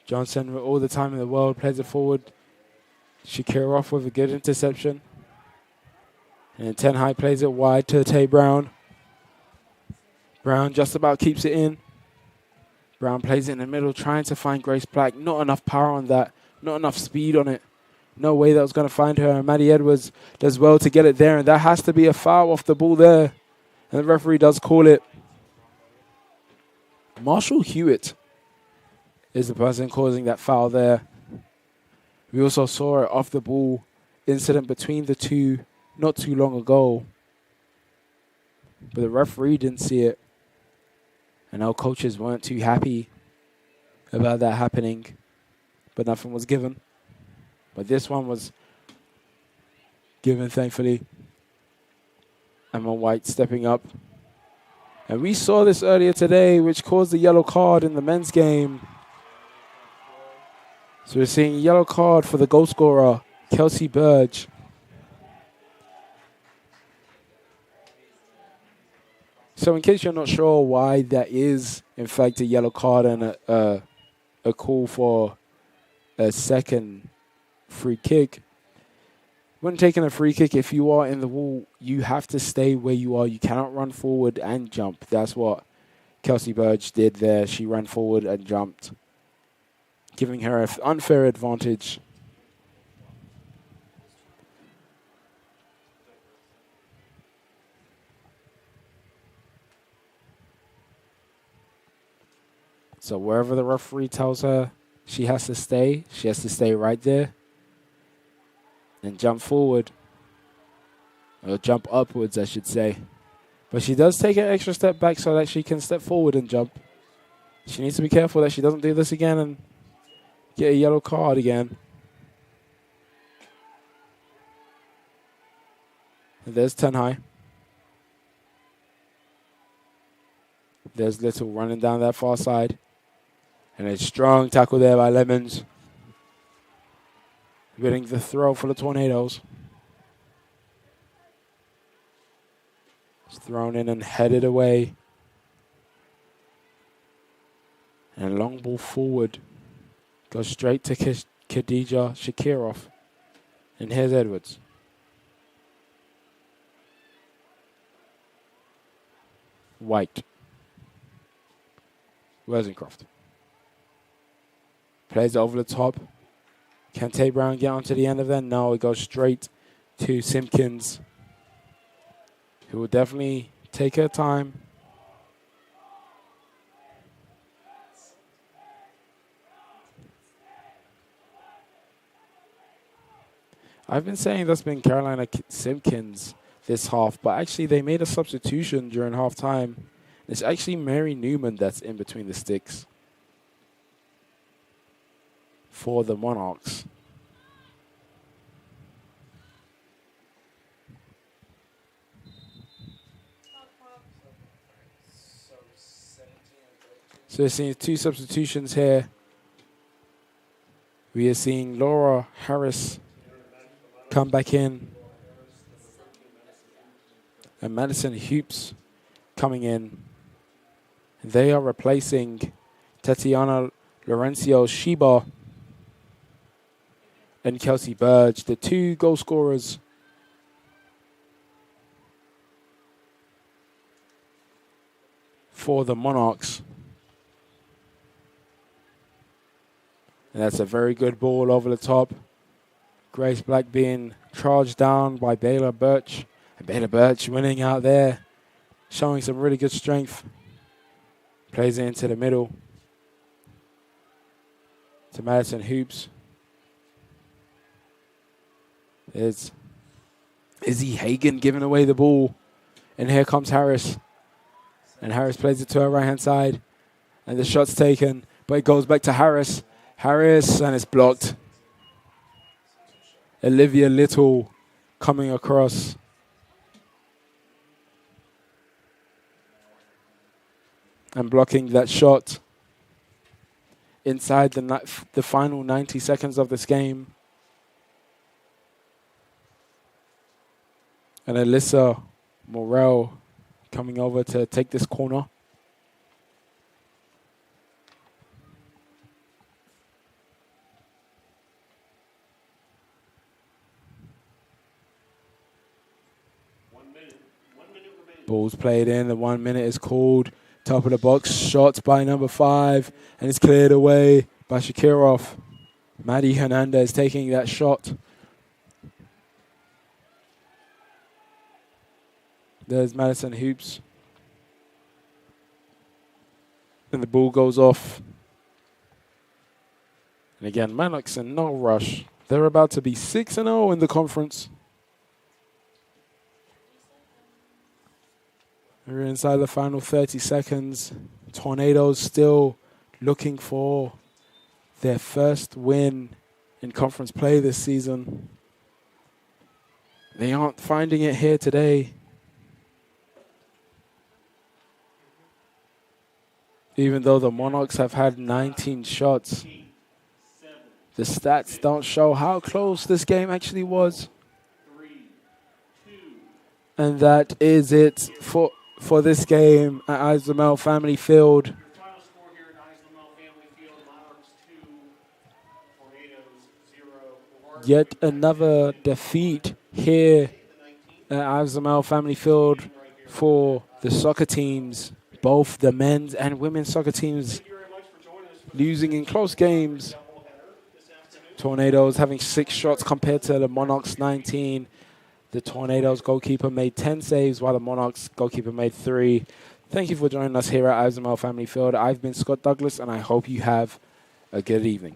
Johnson with all the time in the world plays it forward. Shakira off with a good interception. And 10 High plays it wide to Tay Brown. Brown just about keeps it in. Brown plays it in the middle, trying to find Grace Black. Not enough power on that. Not enough speed on it. No way that was going to find her. And Maddie Edwards does well to get it there. And that has to be a foul off the ball there. And the referee does call it. Marshall Hewitt is the person causing that foul there. We also saw it off the ball incident between the two not too long ago. But the referee didn't see it. And our coaches weren't too happy about that happening. But nothing was given. But this one was given, thankfully. Emma White stepping up. And we saw this earlier today, which caused a yellow card in the men's game. So we're seeing a yellow card for the goal scorer, Kelsey Burge. So in case you're not sure why that is, in fact, a yellow card and a call for a second free kick. When taking a free kick, if you are in the wall, you have to stay where you are. You cannot run forward and jump. That's what Kelsey Burge did there. She ran forward and jumped, giving her an unfair advantage. So wherever the referee tells her she has to stay right there and jump forward. Or jump upwards, I should say. But she does take an extra step back so that she can step forward and jump. She needs to be careful that she doesn't do this again and get a yellow card again. And there's Tenhai. There's Little running down that far side. And a strong tackle there by Lemons. Getting the throw for the Tornadoes. It's thrown in and headed away. And long ball forward. Goes straight to Khadija Shakirov. And here's Edwards. White. Rosencroft. Plays it over the top. Can Tay Brown get onto the end of that? No, it goes straight to Simpkins, who will definitely take her time. I've been saying that's been Carolina Simpkins this half, but actually they made a substitution during halftime. It's actually Mary Newman that's in between the sticks for the Monarchs. So we're seeing two substitutions here. We are seeing Laura Harris come back in. And Madison Hoops coming in. They are replacing Tatiana Laurencio Shiba and Kelsey Burge, the two goal scorers for the Monarchs. And that's a very good ball over the top. Grace Black being charged down by Baylor Birch. And Baylor Birch winning out there, showing some really good strength. Plays it into the middle to Madison Hoops. There's Izzy Hagan giving away the ball. And here comes Harris. And Harris plays it to her right-hand side. And the shot's taken, but it goes back to Harris. Harris, and it's blocked. Olivia Little coming across. And blocking that shot inside the final 90 seconds of this game. And Alyssa Morel coming over to take this corner. Ball's played in, the 1 minute is called. Top of the box, shots by number 5, and it's cleared away by Shakirov. Maddie Hernandez taking that shot. There's Madison Hoops. And the ball goes off. And again, Monarchs in no rush. They're about to be 6-0 in the conference. We're inside the final 30 seconds. Tornadoes still looking for their first win in conference play this season. They aren't finding it here today. Even though the Monarchs have had 19 shots, the stats don't show how close this game actually was. And that is it for this game at Islamel Family Field. Yet another defeat here at Islamel Family Field for the soccer teams. Both the men's and women's soccer teams losing in close games. Tornadoes having 6 shots compared to the Monarchs 19. The Tornadoes goalkeeper made 10 saves while the Monarchs goalkeeper made 3. Thank you for joining us here at Islamel Family Field. I've been Scott Douglas and I hope you have a good evening.